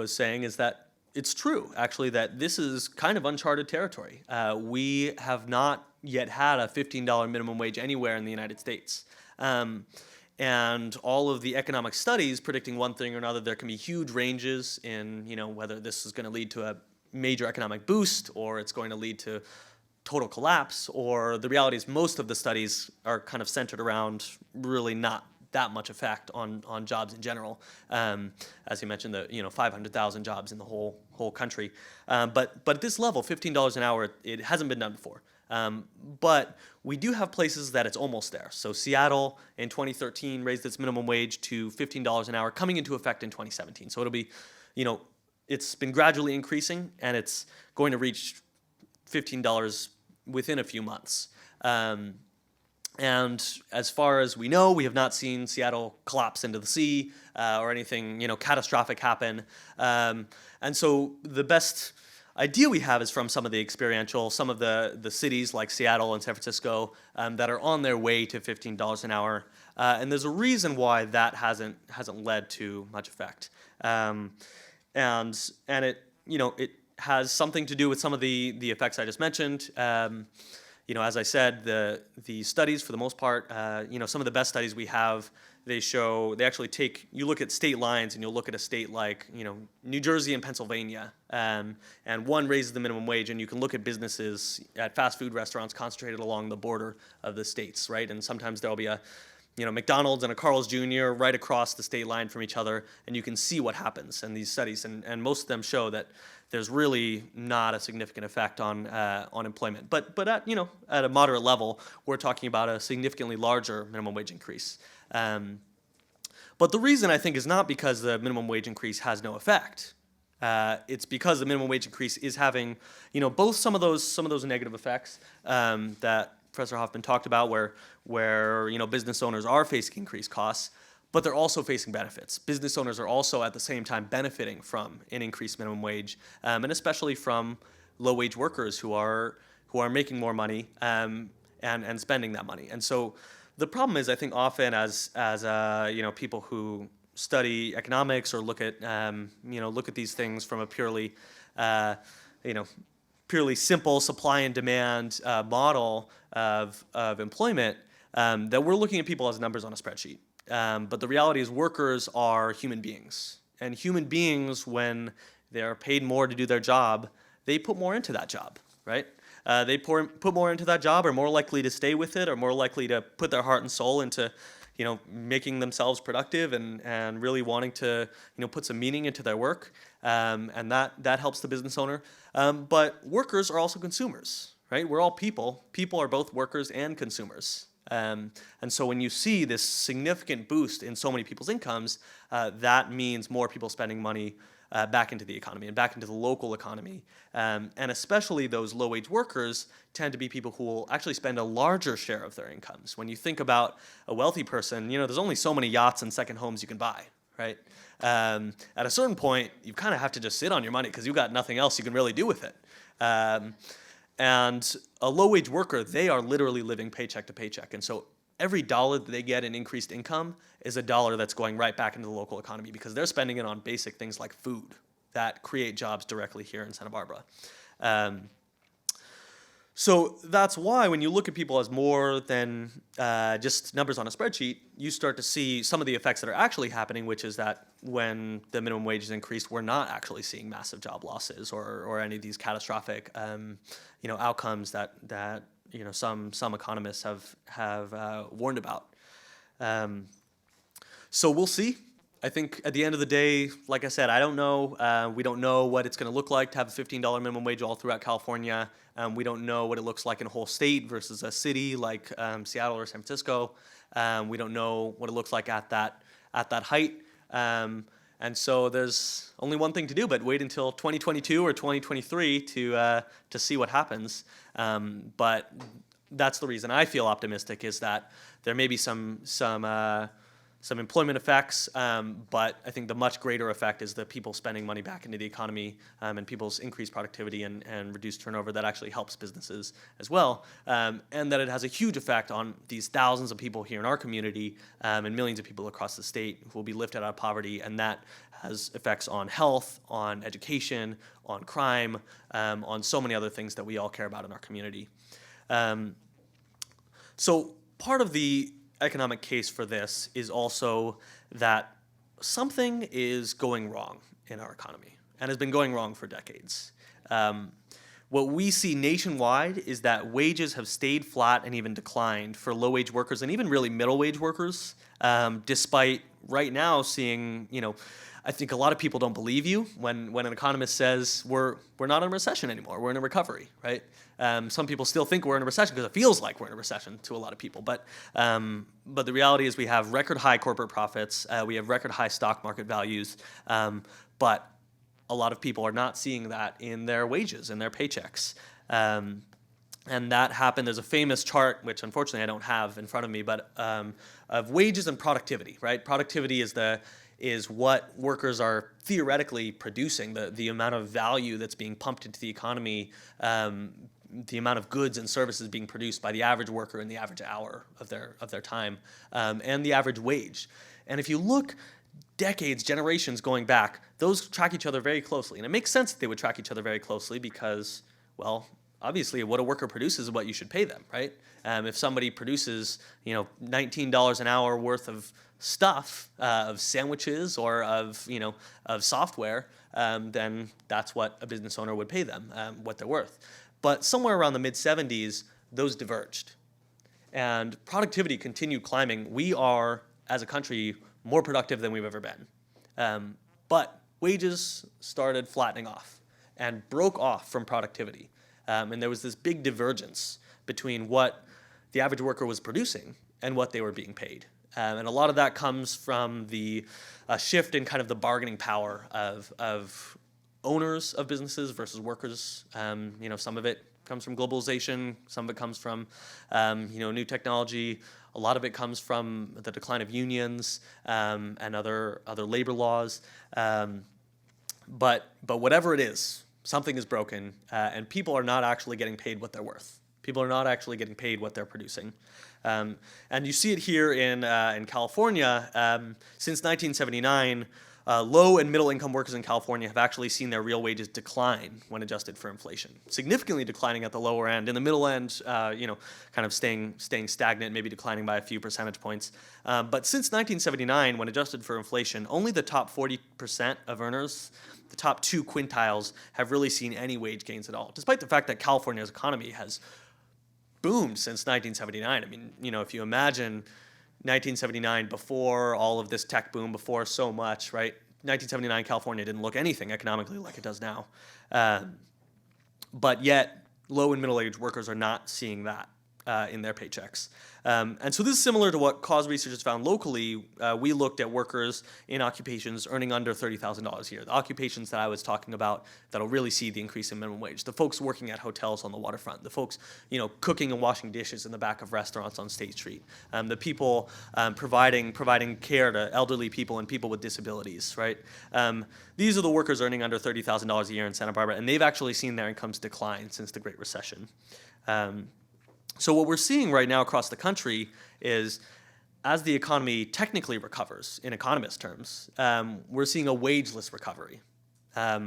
saying, is that it's true, actually, that this is kind of uncharted territory. We have not yet had a $15 minimum wage anywhere in the United States. And all of the economic studies predicting one thing or another, there can be huge ranges in whether this is going to lead to a major economic boost, or it's going to lead to total collapse, or the reality is most of the studies are kind of centered around really not that much effect on jobs in general. As you mentioned, 500,000 jobs in the whole country. But at this level, $15 an hour, it hasn't been done before. But we do have places that it's almost there. So Seattle in 2013 raised its minimum wage to $15 an hour, coming into effect in 2017. So it'll be, it's been gradually increasing, and it's going to reach $15 within a few months. And as far as we know, we have not seen Seattle collapse into the sea or anything, catastrophic happen. And so the best idea we have is from some of the experiential, some of the cities like Seattle and San Francisco that are on their way to $15 an hour. And there's a reason why that hasn't led to much effect. And it it has something to do with some of the effects I just mentioned. As I said, the studies, for the most part, some of the best studies we have, they actually you look at state lines, and you'll look at a state like, New Jersey and Pennsylvania, and one raises the minimum wage, and you can look at businesses at fast food restaurants concentrated along the border of the states, right? And sometimes there'll be a McDonald's and a Carl's Jr. right across the state line from each other, and you can see what happens in these studies, and most of them show that there's really not a significant effect on employment. But at a moderate level, we're talking about a significantly larger minimum wage increase. But the reason, I think, is not because the minimum wage increase has no effect. It's because the minimum wage increase is having both some of those negative effects that Professor Hoffman talked about, where business owners are facing increased costs, but they're also facing benefits. Business owners are also at the same time benefiting from an increased minimum wage, and especially from low-wage workers who are making more money and spending that money. And so the problem is, I think, often as people who study economics or look at these things from a purely simple supply and demand model of employment, that we're looking at people as numbers on a spreadsheet. But the reality is, workers are human beings. And human beings, when they're paid more to do their job, they put more into that job, right? They put more into that job, are more likely to stay with it, are more likely to put their heart and soul into making themselves productive and really wanting to put some meaning into their work. And that helps the business owner. But workers are also consumers, right? We're all people. People are both workers and consumers. And so when you see this significant boost in so many people's incomes, that means more people spending money back into the economy and back into the local economy. And especially those low-wage workers tend to be people who will actually spend a larger share of their incomes. When you think about a wealthy person, there's only so many yachts and second homes you can buy, right? At a certain point, you kind of have to just sit on your money because you've got nothing else you can really do with it. And a low-wage worker, they are literally living paycheck to paycheck. And so every dollar that they get in increased income is a dollar that's going right back into the local economy, because they're spending it on basic things like food that create jobs directly here in Santa Barbara. So that's why when you look at people as more than just numbers on a spreadsheet, you start to see some of the effects that are actually happening, which is that when the minimum wage is increased, we're not actually seeing massive job losses or any of these catastrophic outcomes that some economists have warned about. So we'll see. I think at the end of the day, like I said, I don't know. We don't know what it's going to look like to have a $15 minimum wage all throughout California. We don't know what it looks like in a whole state versus a city like Seattle or San Francisco. We don't know what it looks like at that height. And so there's only one thing to do but wait until 2022 or 2023 to see what happens. But that's the reason I feel optimistic, is that there may be some employment effects, but I think the much greater effect is the people spending money back into the economy, and people's increased productivity and reduced turnover that actually helps businesses as well, and that it has a huge effect on these thousands of people here in our community, and millions of people across the state who will be lifted out of poverty, and that has effects on health, on education, on crime, on so many other things that we all care about in our community. So part of the economic case for this is also that something is going wrong in our economy and has been going wrong for decades. What we see nationwide is that wages have stayed flat and even declined for low-wage workers and even really middle-wage workers, despite right now seeing, I think a lot of people don't believe you when an economist says we're not in a recession anymore, we're in a recovery, right? Some people still think we're in a recession because it feels like we're in a recession to a lot of people. But the reality is we have record high corporate profits, we have record high stock market values, but a lot of people are not seeing that in their wages, in their paychecks. And that happened. There's a famous chart, which unfortunately I don't have in front of me, but of wages and productivity, right? Productivity is what workers are theoretically producing, the amount of value that's being pumped into the economy, the amount of goods and services being produced by the average worker in the average hour of their time, and the average wage. And if you look decades, generations going back, those track each other very closely. And it makes sense that they would track each other very closely because, well, obviously what a worker produces is what you should pay them, right? If somebody produces, $19 an hour worth of stuff, of sandwiches or of software, then that's what a business owner would pay them, what they're worth. But somewhere around the mid-'70s, those diverged. And productivity continued climbing. We are, as a country, more productive than we've ever been. But wages started flattening off and broke off from productivity. And there was this big divergence between what the average worker was producing and what they were being paid. And a lot of that comes from the shift in kind of the bargaining power of owners of businesses versus workers. Some of it comes from globalization, some of it comes from new technology. A lot of it comes from the decline of unions and other labor laws. But whatever it is, something is broken, and people are not actually getting paid what they're worth. People are not actually getting paid what they're producing. And you see it here in California. Since 1979, low and middle income workers in California have actually seen their real wages decline when adjusted for inflation, significantly declining at the lower end. In the middle end, kind of staying stagnant, maybe declining by a few percentage points. But since 1979, when adjusted for inflation, only the top 40% of earners, the top 2 quintiles, have really seen any wage gains at all, despite the fact that California's economy has boomed since 1979. I mean, if you imagine 1979 before all of this tech boom, before so much, right? 1979 California didn't look anything economically like it does now. But yet, low and middle-aged workers are not seeing that in their paychecks. And so this is similar to what Cause Research has found locally. We looked at workers in occupations earning under $30,000 a year, the occupations that I was talking about that'll really see the increase in minimum wage, the folks working at hotels on the waterfront, the folks cooking and washing dishes in the back of restaurants on State Street, the people providing care to elderly people and people with disabilities, right? These are the workers earning under $30,000 a year in Santa Barbara, and they've actually seen their incomes decline since the Great Recession. So what we're seeing right now across the country is, as the economy technically recovers, in economist terms, we're seeing a wageless recovery. At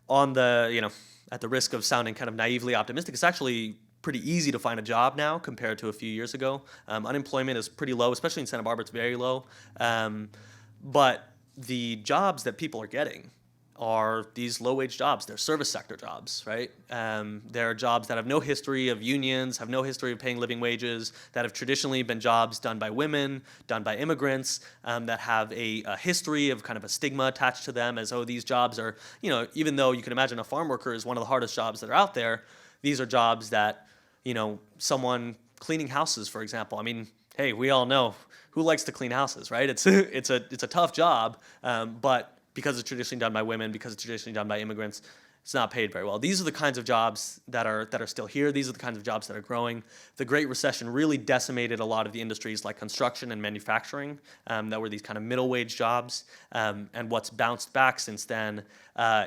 the risk of sounding kind of naively optimistic, it's actually pretty easy to find a job now compared to a few years ago. Unemployment is pretty low, especially in Santa Barbara, it's very low. But the jobs that people are getting are these low-wage jobs. They're service sector jobs, right? They're jobs that have no history of unions, have no history of paying living wages, that have traditionally been jobs done by women, done by immigrants, that have a history of kind of a stigma attached to them as, oh, these jobs are, you know, even though you can imagine a farm worker is one of the hardest jobs that are out there, these are jobs that, you know, someone cleaning houses, for example. I mean, hey, we all know who likes to clean houses, right? It's a tough job, but because it's traditionally done by women, because it's traditionally done by immigrants, it's not paid very well. These are the kinds of jobs that are still here. These are the kinds of jobs that are growing. The Great Recession really decimated a lot of the industries like construction and manufacturing that were these kind of middle wage jobs. And what's bounced back since then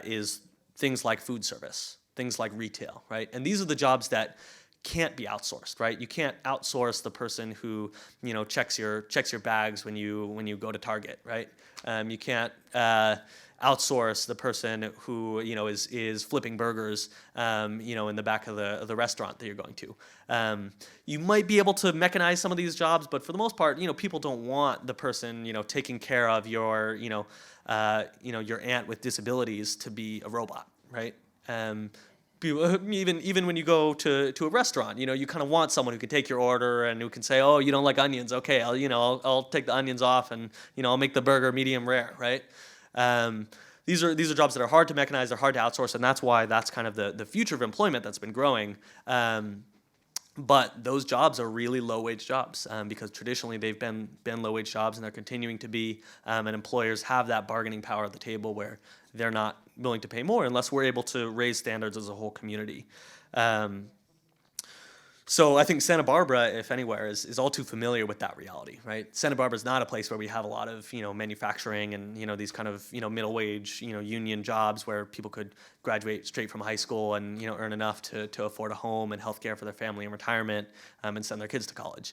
is things like food service, things like retail, right? And these are the jobs that can't be outsourced, right? You can't outsource the person who, you know, checks your bags when you go to Target, right? You can't outsource the person who, you know, is flipping burgers, you know, in the back of the restaurant that you're going to. You might be able to mechanize some of these jobs, but for the most part, you know, people don't want the person, you know, taking care of your, your aunt with disabilities to be a robot, right? Even when you go to a restaurant, you know, you kind of want someone who can take your order and who can say, oh, you don't like onions, okay, I'll take the onions off and, you know, I'll make the burger medium rare, right? These are jobs that are hard to mechanize, they're hard to outsource, and that's why that's kind of the future of employment that's been growing. But those jobs are really low-wage jobs because traditionally they've been low-wage jobs and they're continuing to be, and employers have that bargaining power at the table where they're not willing to pay more unless we're able to raise standards as a whole community. So I think Santa Barbara, if anywhere, is all too familiar with that reality, right? Santa Barbara is not a place where we have a lot of, you know, manufacturing and, you know, these kind of, you know, middle wage, you know, union jobs where people could graduate straight from high school and, you know, earn enough to afford a home and health care for their family and retirement and send their kids to college.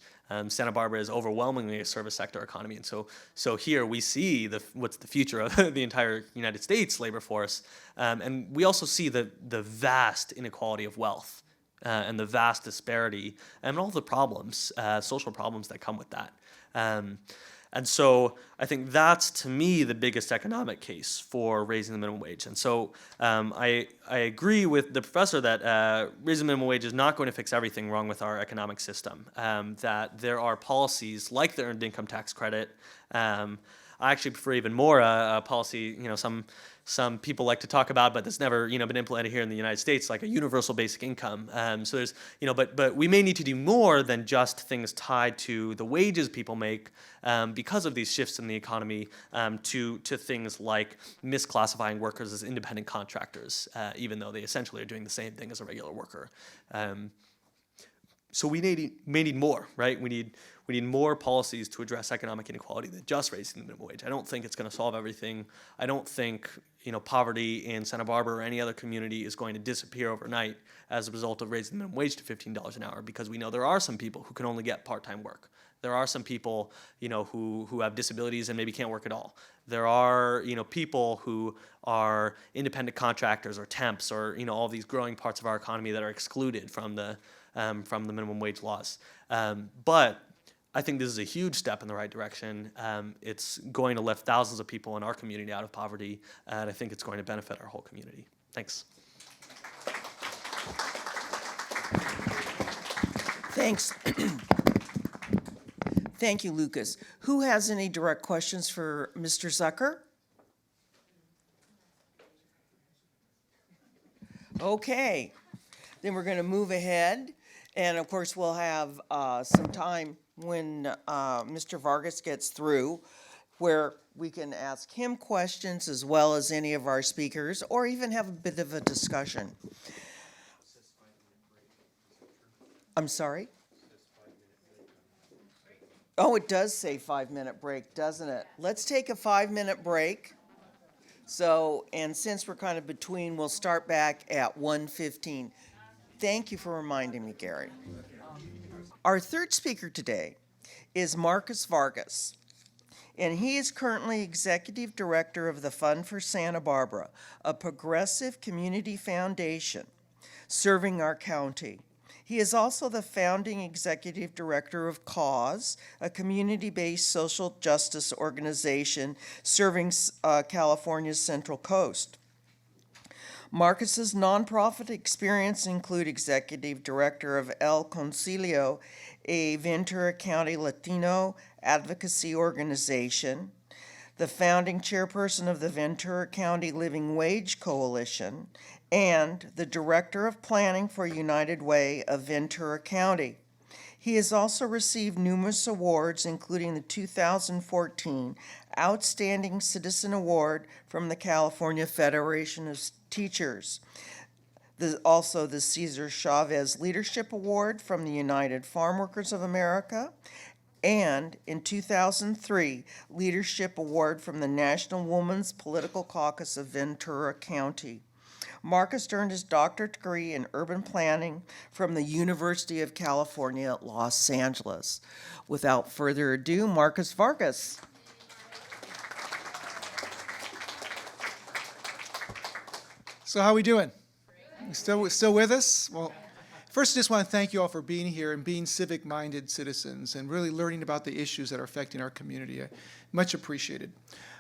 Santa Barbara is overwhelmingly a service sector economy. And so here we see what's the future of the entire United States labor force. And we also see the vast inequality of wealth. And the vast disparity and all the problems, social problems that come with that. And so I think that's, to me, the biggest economic case for raising the minimum wage. And so I agree with the professor that raising the minimum wage is not going to fix everything wrong with our economic system, that there are policies like the Earned Income Tax Credit. I actually prefer even more a policy, you know, some people like to talk about, but that's never, you know, been implemented here in the United States, like a universal basic income. So there's, you know, but we may need to do more than just things tied to the wages people make because of these shifts in the economy to things like misclassifying workers as independent contractors, even though they essentially are doing the same thing as a regular worker. So we may need more, right? We need more policies to address economic inequality than just raising the minimum wage. I don't think it's going to solve everything. I don't think, you know, poverty in Santa Barbara or any other community is going to disappear overnight as a result of raising the minimum wage to $15 an hour, because we know there are some people who can only get part-time work. There are some people, you know, who have disabilities and maybe can't work at all. There are, you know, people who are independent contractors or temps or, you know, all these growing parts of our economy that are excluded from the minimum wage laws. But I think this is a huge step in the right direction. It's going to lift thousands of people in our community out of poverty, and I think it's going to benefit our whole community. Thanks. Thanks. Thank you, Lucas. Who has any direct questions for Mr. Zucker? Okay, then we're going to move ahead. And of course, we'll have some time when Mr. Vargas gets through where we can ask him questions as well as any of our speakers, or even have a bit of a discussion. I'm sorry? Oh, it does say 5-minute break, doesn't it? Let's take a 5-minute break. So, and since we're kind of between, we'll start back at 1:15. Thank you for reminding me, Gary. Our third speaker today is Marcus Vargas, and he is currently Executive Director of the Fund for Santa Barbara, a progressive community foundation serving our county. He is also the founding Executive Director of CAUSE, a community-based social justice organization serving California's Central Coast. Marcus's nonprofit experience include executive director of El Concilio, a Ventura County Latino advocacy organization, the founding chairperson of the Ventura County Living Wage Coalition, and the director of planning for United Way of Ventura County. He has also received numerous awards, including the 2014 Outstanding Citizen Award from the California Federation of Teachers. Also the Cesar Chavez Leadership Award from the United Farm Workers of America, and in 2003, Leadership Award from the National Women's Political Caucus of Ventura County. Marcus earned his doctorate degree in urban planning from the University of California at Los Angeles. Without further ado, Marcus Vargas. So how we doing? Still with us? Well, first I just want to thank you all for being here and being civic-minded citizens and really learning about the issues that are affecting our community. Much appreciated.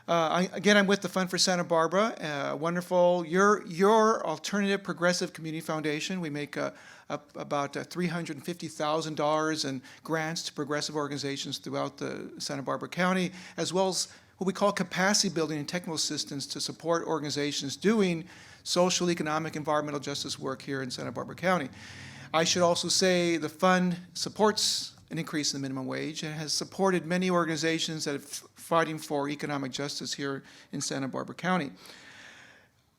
I'm with the Fund for Santa Barbara, wonderful. Your alternative progressive community foundation. We make about $350,000 in grants to progressive organizations throughout the Santa Barbara County, as well as what we call capacity building and technical assistance to support organizations doing social, economic, environmental justice work here in Santa Barbara County. I should also say the fund supports an increase in the minimum wage and has supported many organizations that are fighting for economic justice here in Santa Barbara County.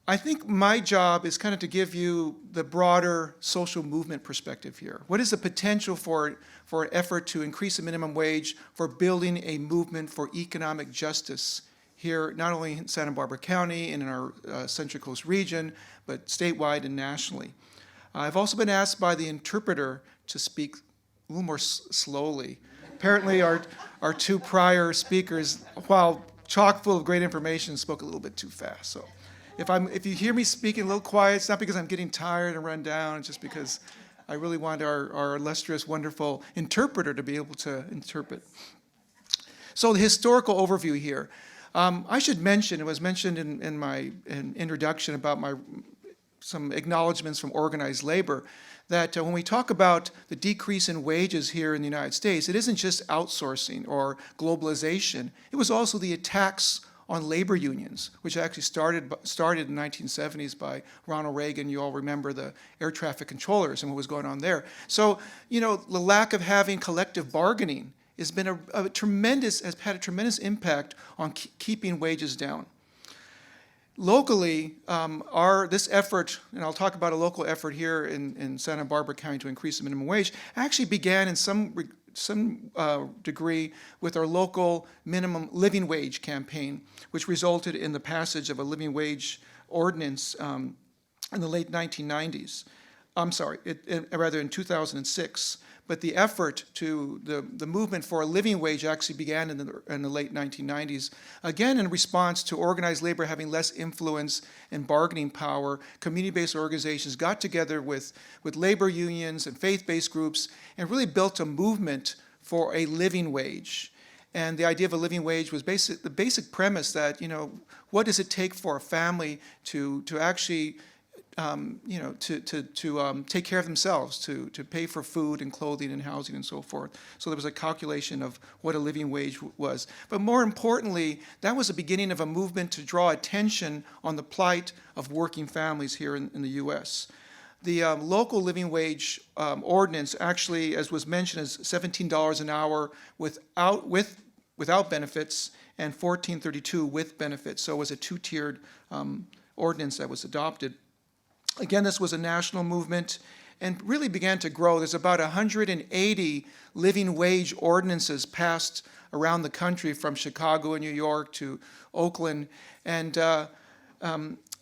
I think my job is kind of to give you the broader social movement perspective here. What is the potential for an effort to increase the minimum wage for building a movement for economic justice here, not only in Santa Barbara County and in our Central Coast region, but statewide and nationally. I've also been asked by the interpreter to speak a little more slowly. Apparently our two prior speakers, while chock full of great information, spoke a little bit too fast. So if you hear me speaking a little quiet, it's not because I'm getting tired and run down, it's just because I really want our illustrious, wonderful interpreter to be able to interpret. So the historical overview here. I should mention, it was mentioned in my introduction about some acknowledgments from organized labor, that when we talk about the decrease in wages here in the United States, it isn't just outsourcing or globalization. It was also the attacks on labor unions, which actually started in the 1970s by Ronald Reagan. You all remember the air traffic controllers and what was going on there. So, the lack of having collective bargaining has been has had a tremendous impact on keeping wages down. Locally, this effort, and I'll talk about a local effort here in Santa Barbara County to increase the minimum wage, actually began in some degree with our local minimum living wage campaign, which resulted in the passage of a living wage ordinance in the late 1990s. Rather in 2006. But the effort to the movement for a living wage actually began in the late 1990s. Again, in response to organized labor having less influence and bargaining power, community-based organizations got together with labor unions and faith-based groups and really built a movement for a living wage. And the idea of a living wage was the basic premise that, what does it take for a family to actually to take care of themselves, to pay for food and clothing and housing and so forth. So there was a calculation of what a living wage was. But more importantly, that was the beginning of a movement to draw attention on the plight of working families here in the U.S. The local living wage ordinance actually, as was mentioned, is $17 an hour without benefits and $14.32 with benefits. So it was a two-tiered ordinance that was adopted. Again, this was a national movement and really began to grow. There's about 180 living wage ordinances passed around the country, from Chicago and New York to Oakland. And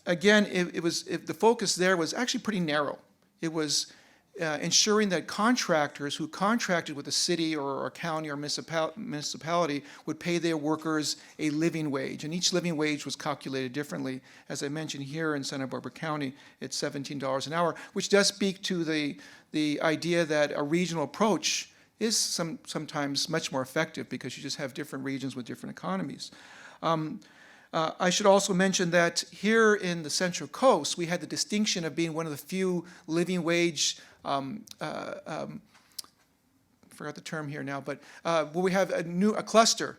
again, the focus there was actually pretty narrow. It was ensuring that contractors who contracted with a city or a county or municipality would pay their workers a living wage. And each living wage was calculated differently. As I mentioned, here in Santa Barbara County, it's $17 an hour, which does speak to the idea that a regional approach is sometimes much more effective because you just have different regions with different economies. I should also mention that here in the Central Coast, we had the distinction of being one of the few living wage, forgot the term here now, but where we have a cluster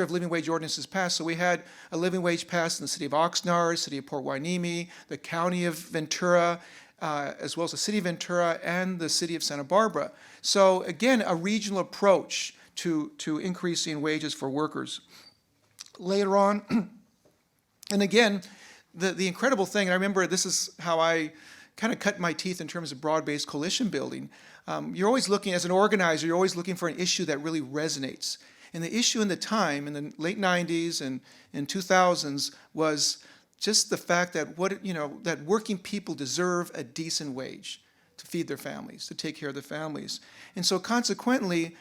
of living wage ordinances passed. So we had a living wage passed in the city of Oxnard, city of Port Hueneme, the county of Ventura, as well as the city of Ventura and the city of Santa Barbara. So again, a regional approach to increasing wages for workers. Later on, and again, the incredible thing, and I remember this is how I kind of cut my teeth in terms of broad-based coalition building. You're always looking, as an organizer, you're always looking for an issue that really resonates. And the issue in the time, in the late 90s and in 2000s, was just the fact that that working people deserve a decent wage to feed their families, to take care of their families. And so consequently,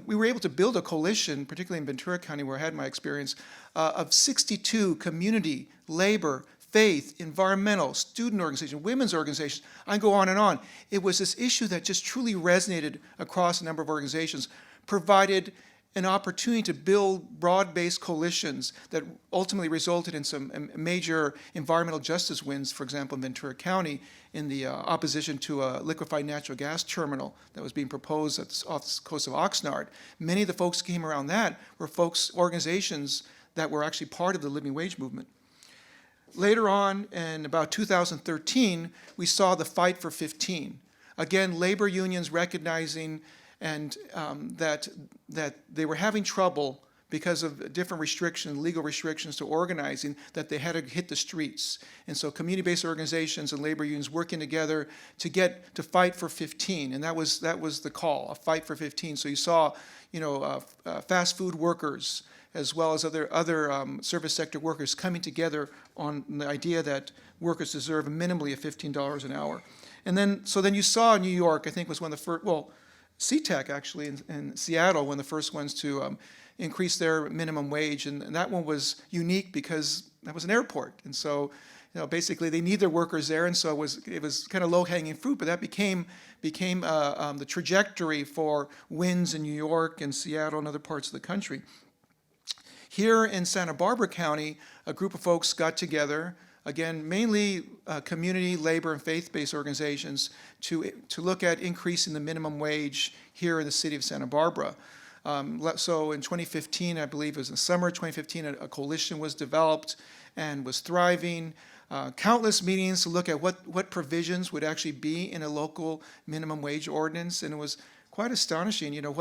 we were able to build a coalition, particularly in Ventura County, where I had my experience, of 62 community, labor, faith, environmental, student organizations, women's organizations. I go on and on. It was this issue that just truly resonated across a number of organizations, provided an opportunity to build broad-based coalitions that ultimately resulted in some major environmental justice wins, for example, in Ventura County, in the opposition to a liquefied natural gas terminal that was being proposed off the coast of Oxnard. Many of the folks who came around that were organizations that were actually part of the living wage movement. Later on, in about 2013, we saw the Fight for 15. Again, labor unions recognizing and that they were having trouble because of different restrictions, legal restrictions to organizing, that they had to hit the streets. And so community-based organizations and labor unions working together to fight for 15, and that was the call, a fight for 15. So you saw, fast food workers as well as other service sector workers coming together on the idea that workers deserve minimally of $15 an hour. And then you saw New York, I think, was one of the first, SeaTac actually in Seattle, one of the first ones to increase their minimum wage, and that one was unique because that was an airport, and so basically they need their workers there, and so it was kind of low-hanging fruit, but that became the trajectory for wins in New York and Seattle and other parts of the country. Here in Santa Barbara County, a group of folks got together, again, mainly community, labor, and faith-based organizations, to look at increasing the minimum wage here in the city of Santa Barbara. So in 2015, I believe it was in the summer of 2015, a coalition was developed and was thriving. Countless meetings to look at what provisions would actually be in a local minimum wage ordinance, and it was quite astonishing, the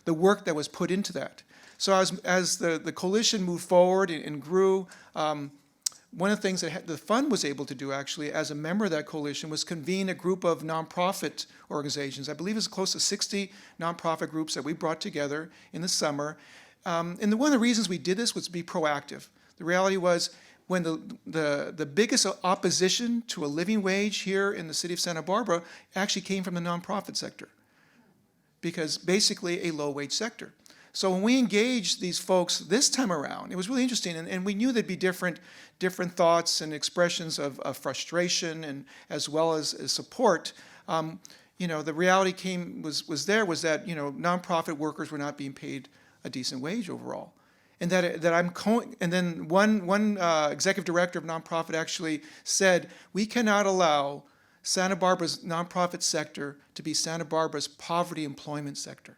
work that was put into that. So as the coalition moved forward and grew, one of the things that the fund was able to do, actually, as a member of that coalition, was convene a group of nonprofit organizations. I believe it's close to 60 nonprofit groups that we brought together in the summer. And one of the reasons we did this was to be proactive. The reality was, when the biggest opposition to a living wage here in the city of Santa Barbara actually came from the nonprofit sector, because basically a low-wage sector. So when we engaged these folks this time around, it was really interesting, and we knew there'd be different thoughts and expressions of frustration and as well as support. The reality was that nonprofit workers were not being paid a decent wage overall, and and then one executive director of nonprofit actually said, we cannot allow Santa Barbara's nonprofit sector to be Santa Barbara's poverty employment sector.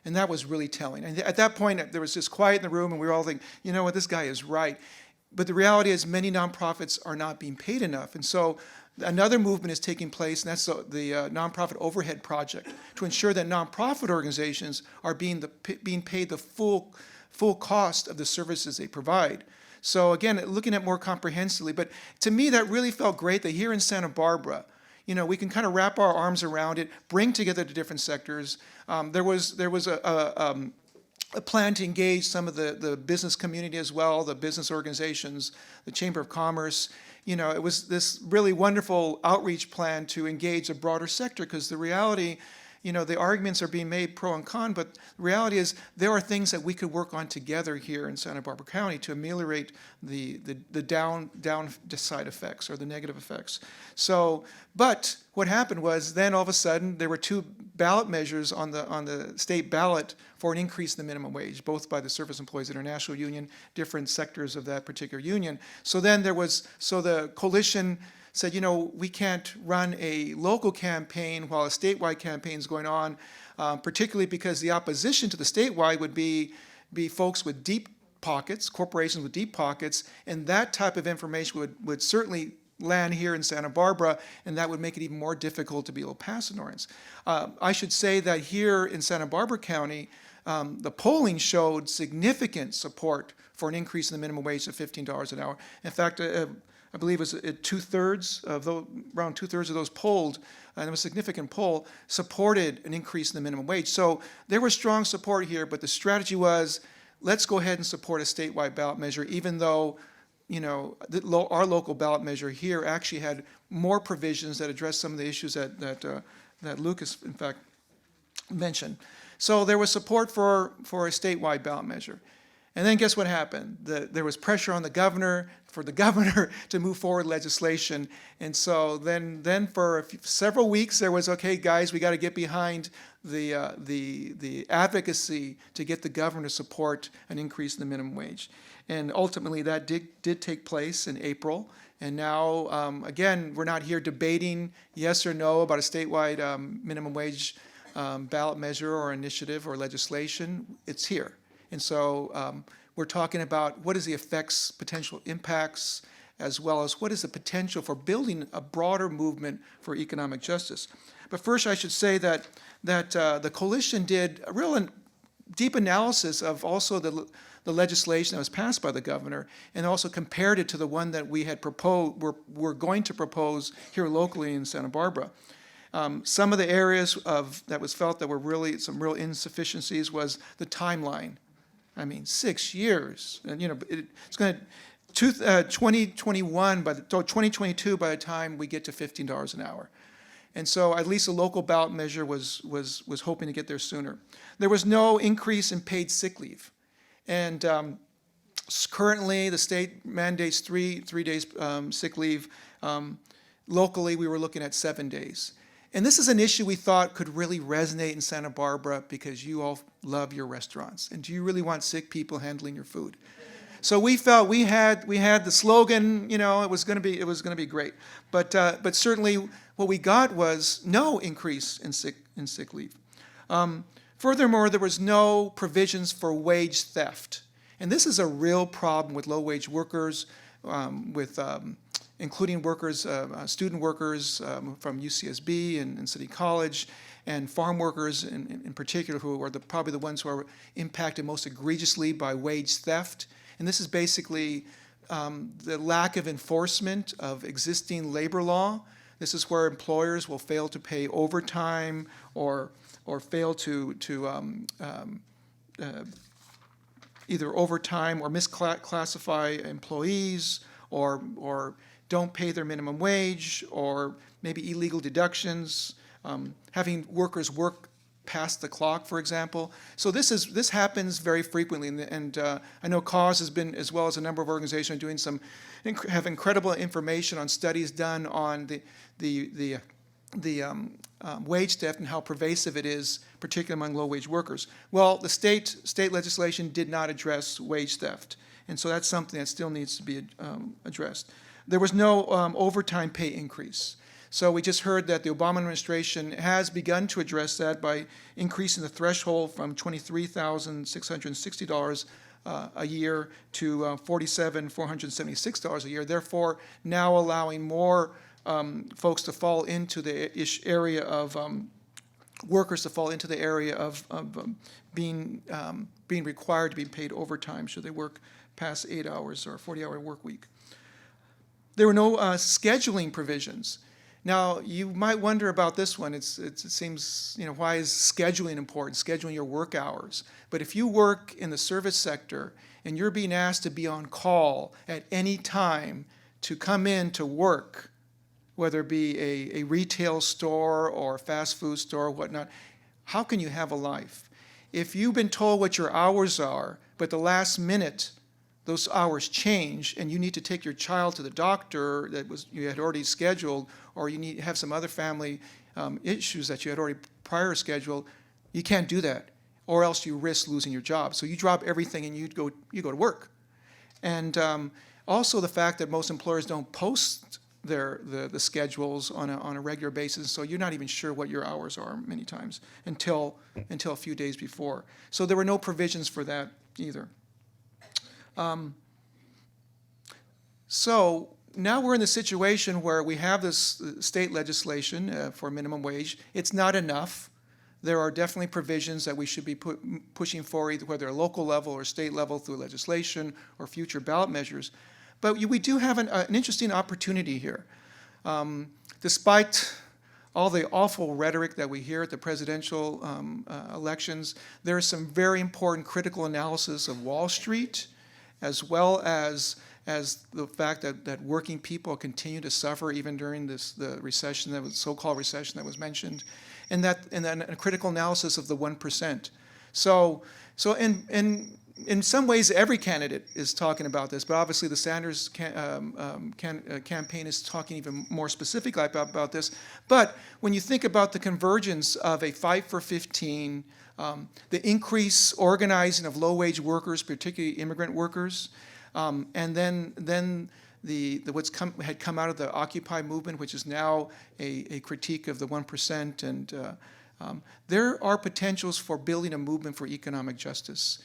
And that was really telling. And at that point, there was just quiet in the room, and we were all thinking, you know what, this guy is right. But the reality is many nonprofits are not being paid enough. And so another movement is taking place, and that's the Nonprofit Overhead Project, to ensure that nonprofit organizations are being paid the full cost of the services they provide. So again, looking at more comprehensively. But to me, that really felt great that here in Santa Barbara, we can kind of wrap our arms around it, bring together the different sectors. There was a plan to engage some of the business community as well, the business organizations, the Chamber of Commerce. It was this really wonderful outreach plan to engage a broader sector, because the reality, the arguments are being made pro and con, but the reality is there are things that we could work on together here in Santa Barbara County to ameliorate the downside effects or the negative effects. So, but what happened was then all of a sudden there were two ballot measures on the state ballot for an increase in the minimum wage, both by the Service Employees International Union, different sectors of that particular union. So then so the coalition said, we can't run a local campaign while a statewide campaign is going on, particularly because the opposition to the statewide would be folks with deep pockets, corporations with deep pockets, and that type of information would certainly land here in Santa Barbara, and that would make it even more difficult to be able to pass an ordinance. I should say that here in Santa Barbara County, the polling showed significant support for an increase in the minimum wage to $15 an hour. In fact, I believe it was around two-thirds of those polled, and it was a significant poll, supported an increase in the minimum wage. So there was strong support here, but the strategy was, let's go ahead and support a statewide ballot measure, even though our local ballot measure here actually had more provisions that addressed some of the issues that Lucas, in fact, mentioned. So there was support for a statewide ballot measure. And then guess what happened? There was pressure on the governor to move forward legislation. And so then for several weeks there was, okay, guys, we got to get behind the advocacy to get the governor to support an increase in the minimum wage. And ultimately that did take place in April. And now, again, we're not here debating yes or no about a statewide minimum wage ballot measure or initiative or legislation. It's here. And so we're talking about what is the effects, potential impacts, as well as what is the potential for building a broader movement for economic justice. But first I should say that the coalition did a real deep analysis of also the legislation that was passed by the governor, and also compared it to the one that we had proposed, we're going to propose here locally in Santa Barbara. Some of the areas that was felt that were really some real insufficiencies was the timeline. I mean, 6 years, and it's going to 2021 2022 by the time we get to $15 an hour. And so at least a local ballot measure was hoping to get there sooner. There was no increase in paid sick leave. And currently the state mandates three days sick leave. Locally, we were looking at 7 days. And this is an issue we thought could really resonate in Santa Barbara because you all love your restaurants. And do you really want sick people handling your food? So we felt we had the slogan, it was going to be great. But certainly what we got was no increase in sick leave. Furthermore, there was no provisions for wage theft. And this is a real problem with low-wage workers, including workers, student workers from UCSB and City College, and farm workers in particular, who are probably the ones who are impacted most egregiously by wage theft. And this is basically the lack of enforcement of existing labor law. This is where employers will fail to pay overtime or fail to either overtime or misclassify employees or don't pay their minimum wage, or maybe illegal deductions, having workers work past the clock, for example. So this happens very frequently, and I know CAUSE has been, as well as a number of organizations, doing have incredible information on studies done on the wage theft and how pervasive it is, particularly among low-wage workers. Well, the state legislation did not address wage theft, and so that's something that still needs to be addressed. There was no overtime pay increase. So we just heard that the Obama administration has begun to address that by increasing the threshold from $23,660 a year to $47,476 a year, therefore now allowing more folks to fall into the area of workers to fall into the area of being required to be paid overtime should they work past 8 hours or a 40-hour work week. There were no scheduling provisions. Now, you might wonder about this one. It seems, why is scheduling important, scheduling your work hours? But if you work in the service sector and you're being asked to be on call at any time to come in to work, whether it be a retail store or a fast food store or whatnot, How can you have a life? If you've been told what your hours are, but the last minute those hours change and you need to take your child to the doctor that you had already scheduled, or you need have some other family issues that you had already prior scheduled, you can't do that, or else you risk losing your job. So you drop everything and you go to work. And also the fact that most employers don't post the schedules on a regular basis, so you're not even sure what your hours are many times until a few days before. So there were no provisions for that either. So now we're in the situation where we have this state legislation for minimum wage. It's not enough. There are definitely provisions that we should be pushing for, either whether at local level or state level through legislation or future ballot measures. But we do have an interesting opportunity here. Despite all the awful rhetoric that we hear at the presidential elections, there is some very important critical analysis of Wall Street, as well as the fact that working people continue to suffer even during the recession, that was so-called recession that was mentioned, and then a critical analysis of the 1%. So in some ways, every candidate is talking about this, but obviously the Sanders campaign is talking even more specifically about this. But when you think about the convergence of a fight for 15, the increased organizing of low-wage workers, particularly immigrant workers, and then had come out of the Occupy movement, which is now a critique of the 1%, and there are potentials for building a movement for economic justice.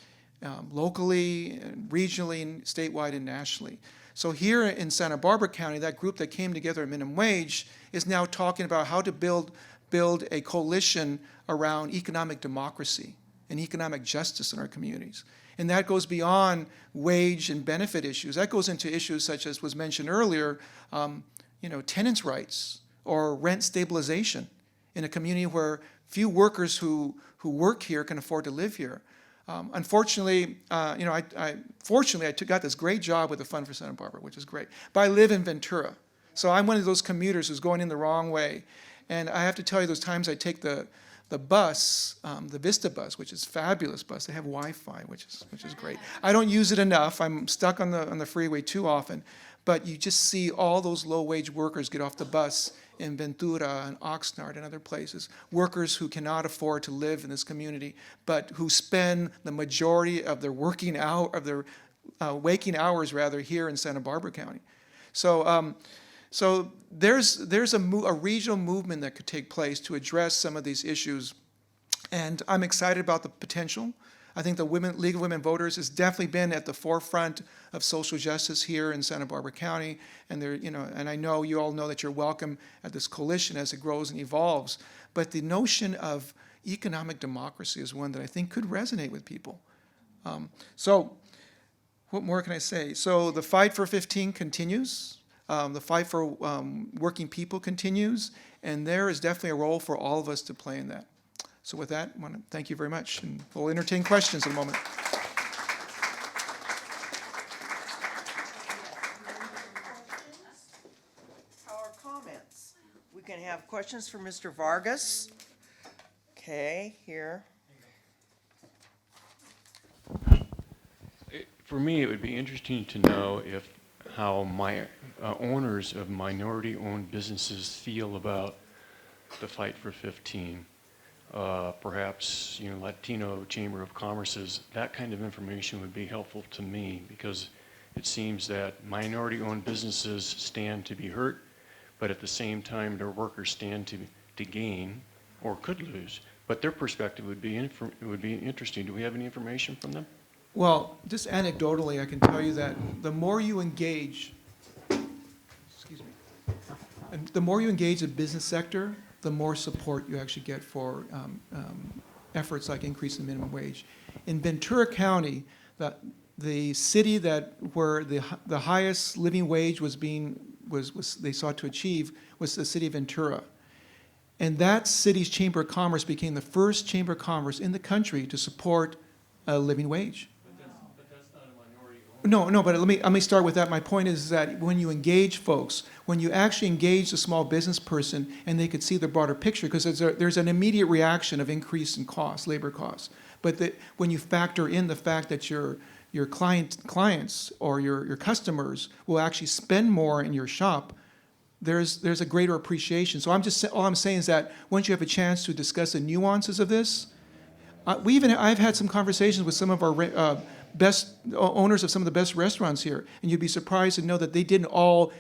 Locally, and regionally, and statewide, and nationally. So here in Santa Barbara County, that group that came together at minimum wage is now talking about how to build a coalition around economic democracy and economic justice in our communities. And that goes beyond wage and benefit issues. That goes into issues such as was mentioned earlier, tenants' rights or rent stabilization in a community where few workers who work here can afford to live here. Unfortunately, I got this great job with the Fund for Santa Barbara, which is great. But I live in Ventura, so I'm one of those commuters who's going in the wrong way. And I have to tell you, those times I take the bus, the Vista bus, which is a fabulous bus. They have Wi-Fi, which is great. I don't use it enough. I'm stuck on the freeway too often. But you just see all those low-wage workers get off the bus in Ventura and Oxnard and other places, workers who cannot afford to live in this community, but who spend the majority of their waking hours here in Santa Barbara County. So there's a regional movement that could take place to address some of these issues, and I'm excited about the potential. I think the League of Women Voters has definitely been at the forefront of social justice here in Santa Barbara County, and and I know you all know that you're welcome at this coalition as it grows and evolves. But the notion of economic democracy is one that I think could resonate with people. So, what more can I say? So the fight for 15 continues. The fight for working people continues, and there is definitely a role for all of us to play in that. So with that, I want to thank you very much, and we'll entertain questions in a moment. Or comments? We can have questions for Mr. Vargas. Okay, here. For me, it would be interesting to know how my owners of minority-owned businesses feel about the fight for 15. Perhaps, Latino Chamber of Commerce's, that kind of information would be helpful to me, because it seems that minority-owned businesses stand to be hurt, but at the same time, their workers stand to gain or could lose. But their perspective would be interesting. Do we have any information from them? Well, just anecdotally, I can tell you that the more you engage, and the more you engage the business sector, the more support you actually get for efforts like increasing the minimum wage. In Ventura County, the city where the highest living wage was they sought to achieve was the city of Ventura. And that city's Chamber of Commerce became the first Chamber of Commerce in the country to support a living wage. But that's not a minority-owned No, but let me start with that. My point is that when you engage folks, when you actually engage the small business person and they could see the broader picture, because there's an immediate reaction of increase in costs, labor costs. But when you factor in the fact that your clients or your customers will actually spend more in your shop, there's a greater appreciation. So all I'm saying is that once you have a chance to discuss the nuances of this, I've had some conversations with some of our best owners of some of the best restaurants here, and you'd be surprised to know that they didn't all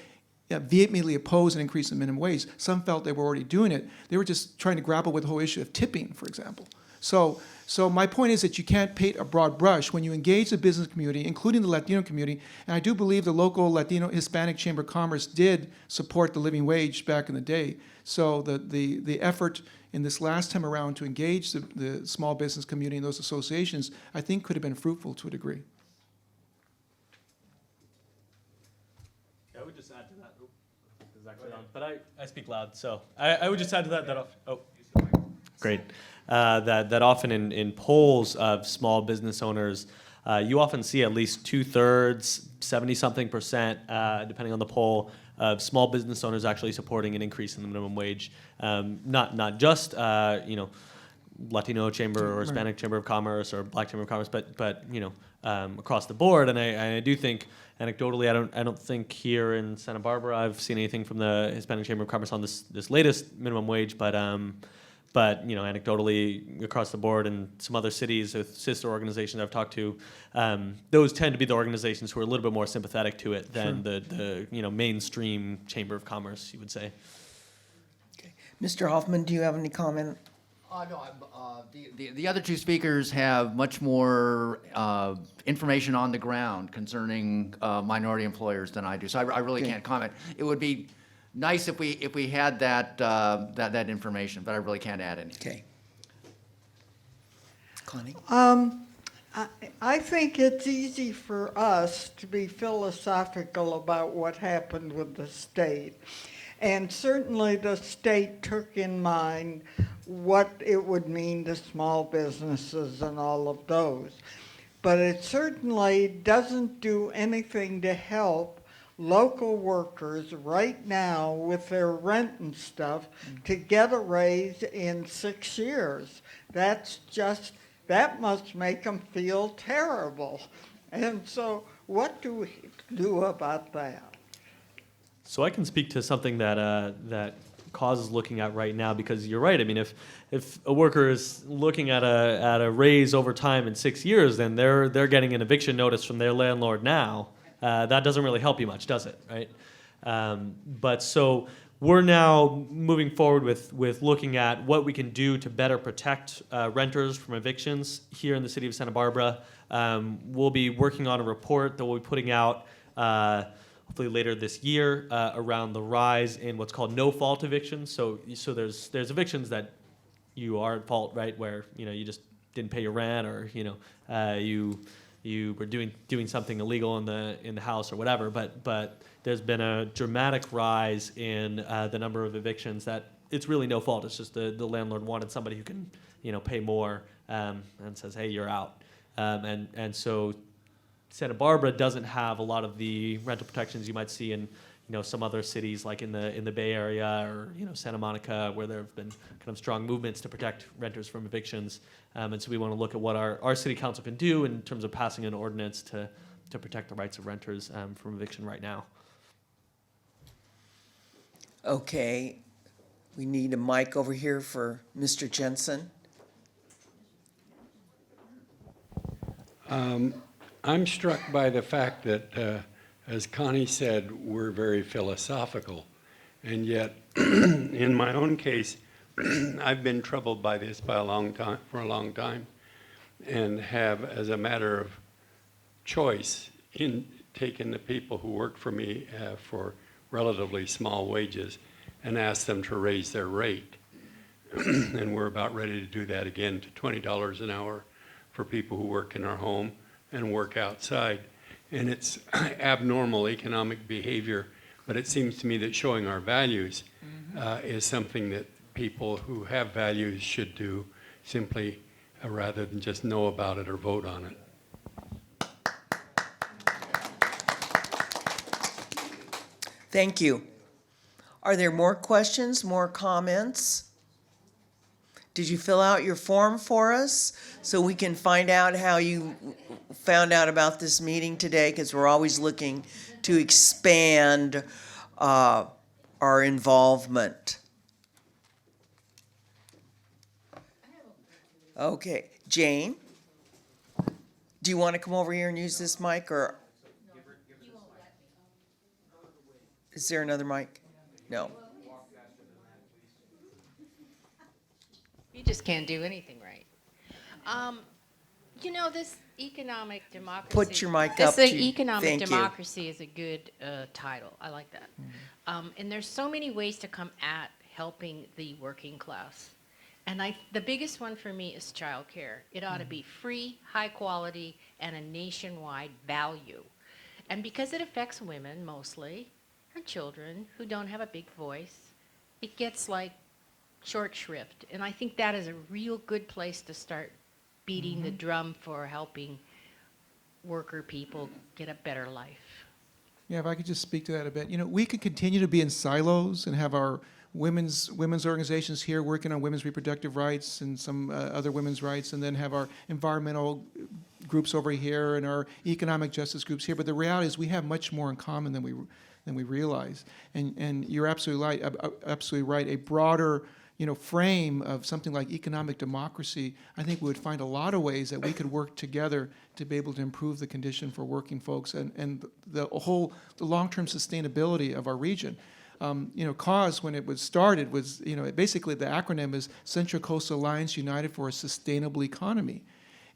vehemently oppose an increase in minimum wage. Some felt they were already doing it. They were just trying to grapple with the whole issue of tipping, for example. So my point is that you can't paint a broad brush when you engage the business community, including the Latino community. And I do believe the local Latino Hispanic Chamber of Commerce did support the living wage back in the day. So the effort in this last time around to engage the small business community and those associations, I think could have been fruitful to a degree. I would just add to that. This is actually on, but I speak loud, so I would just add to that. Great. That often in polls of small business owners, you often see at least 2/3, 70-something%, depending on the poll, of small business owners actually supporting an increase in the minimum wage. Not just Latino Chamber or Hispanic Chamber of Commerce or Black Chamber of Commerce, but across the board. And I do think anecdotally, I don't think here in Santa Barbara I've seen anything from the Hispanic Chamber of Commerce on this latest minimum wage, but anecdotally across the board in some other cities with sister organizations I've talked to, those tend to be the organizations who are a little bit more sympathetic to it than the mainstream Chamber of Commerce, you would say. Okay. Mr. Hoffman, do you have any comment? No, the other two speakers have much more information on the ground concerning minority employers than I do, so I really can't comment. It would be nice if we had that information, but I really can't add anything. Okay. Connie? I think it's easy for us to be philosophical about what happened with the state. And certainly the state took in mind what it would mean to small businesses and all of those. But it certainly doesn't do anything to help local workers right now with their rent and stuff to get a raise in 6 years. That must make them feel terrible. And so what do we do about that? So I can speak to something that Cause is looking at right now, because you're right. I mean, if a worker is looking at a raise over time in 6 years, then they're getting an eviction notice from their landlord now. That doesn't really help you much, does it? Right? But so we're now moving forward with looking at what we can do to better protect renters from evictions here in the city of Santa Barbara. We'll be working on a report that we'll be putting out hopefully later this year around the rise in what's called no-fault evictions. So there's evictions that you are at fault, right, where you just didn't pay your rent, or you were doing something illegal in the house or whatever. But there's been a dramatic rise in the number of evictions that it's really no fault. It's just the landlord wanted somebody who can pay more and says, hey, you're out. And so Santa Barbara doesn't have a lot of the rental protections you might see in some other cities like in the Bay Area or Santa Monica, where there have been kind of strong movements to protect renters from evictions. And so we want to look at what our city council can do in terms of passing an ordinance to protect the rights of renters from eviction right now. Okay. We need a mic over here for Mr. Jensen. I'm struck by the fact that, as Connie said, we're very philosophical. And yet, in my own case, I've been troubled by this for a long time, and have, as a matter of choice, taken the people who work for me for relatively small wages and asked them to raise their rate. And we're about ready to do that again to $20 an hour for people who work in our home and work outside. And it's abnormal economic behavior, but it seems to me that showing our values is something that people who have values should do, simply rather than just know about it or vote on it. Thank you. Are there more questions, more comments? Did you fill out your form for us so we can find out how you found out about this meeting today? Because we're always looking to expand our involvement. Okay, Jane? Do you want to come over here and use this mic, or? Is there another mic? No. You just can't do anything right. This economic democracy. Put your mic this up to you. economic Thank you. democracy is a good title. I like that. And there's so many ways to come at helping the working class. And the biggest one for me is childcare. It ought to be free, high quality, and a nationwide value. And because it affects women mostly, and children who don't have a big voice, it gets like short shrift. And I think that is a real good place to start beating the drum for helping worker people get a better life. Yeah, if I could just speak to that a bit. We could continue to be in silos and have our women's organizations here working on women's reproductive rights and some other women's rights, and then have our environmental groups over here and our economic justice groups here. But the reality is we have much more in common than we realize. And you're absolutely right. A broader frame of something like economic democracy, I think we would find a lot of ways that we could work together to be able to improve the condition for working folks and the long-term sustainability of our region. CAUSE, when it was started, was, basically the acronym is Central Coastal Alliance United for a Sustainable Economy.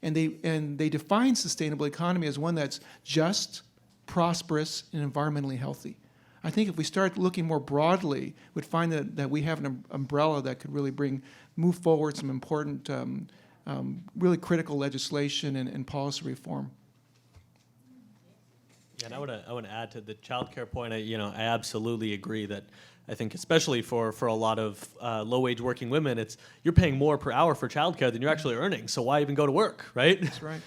And they define sustainable economy as one that's just, prosperous, and environmentally healthy. I think if we start looking more broadly, we'd find that we have an umbrella that could really move forward some important, really critical legislation and policy reform. Yeah, and I want to add to the childcare point. I absolutely agree that I think especially for a lot of low-wage working women, you're paying more per hour for childcare than you're actually earning. So why even go to work, right? That's right.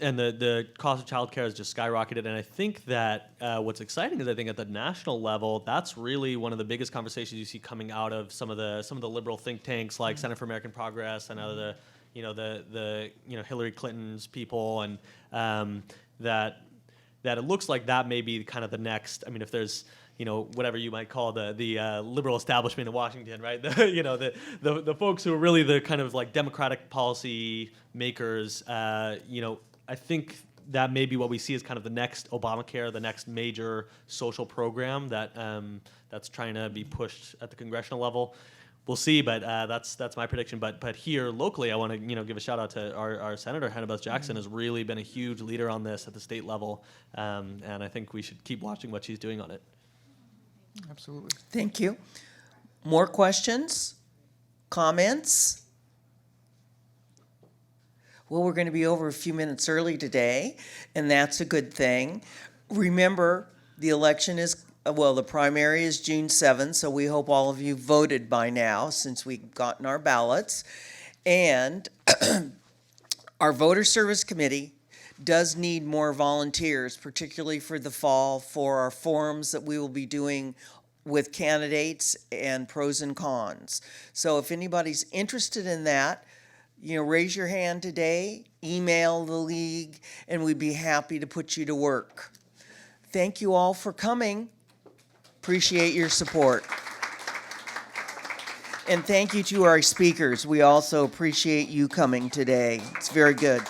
And the cost of childcare has just skyrocketed. And I think that what's exciting is I think at the national level, that's really one of the biggest conversations you see coming out of some of the liberal think tanks like Center for American Progress and other the Hillary Clinton's people, and that it looks like that may be kind of the next. I mean, if there's whatever you might call the liberal establishment in Washington, right? The folks who are really the kind of like democratic policy makers, I think that may be what we see as kind of the next Obamacare, the next major social program that's trying to be pushed at the congressional level. We'll see, but that's my prediction. But here locally, I want to give a shout out to our Senator Hannah Jackson has really been a huge leader on this at the state level, and I think we should keep watching what she's doing on it. Absolutely. Thank you. More questions? Comments? Well, we're going to be over a few minutes early today, and that's a good thing. Remember, the election the primary is June 7th, so we hope all of you voted by now since we've gotten our ballots. And our Voter Service Committee does need more volunteers, particularly for the fall, for our forums that we will be doing with candidates and pros and cons. So if anybody's interested in that, raise your hand today, email the league, and we'd be happy to put you to work. Thank you all for coming. Appreciate your support. And thank you to our speakers. We also appreciate you coming today. It's very good.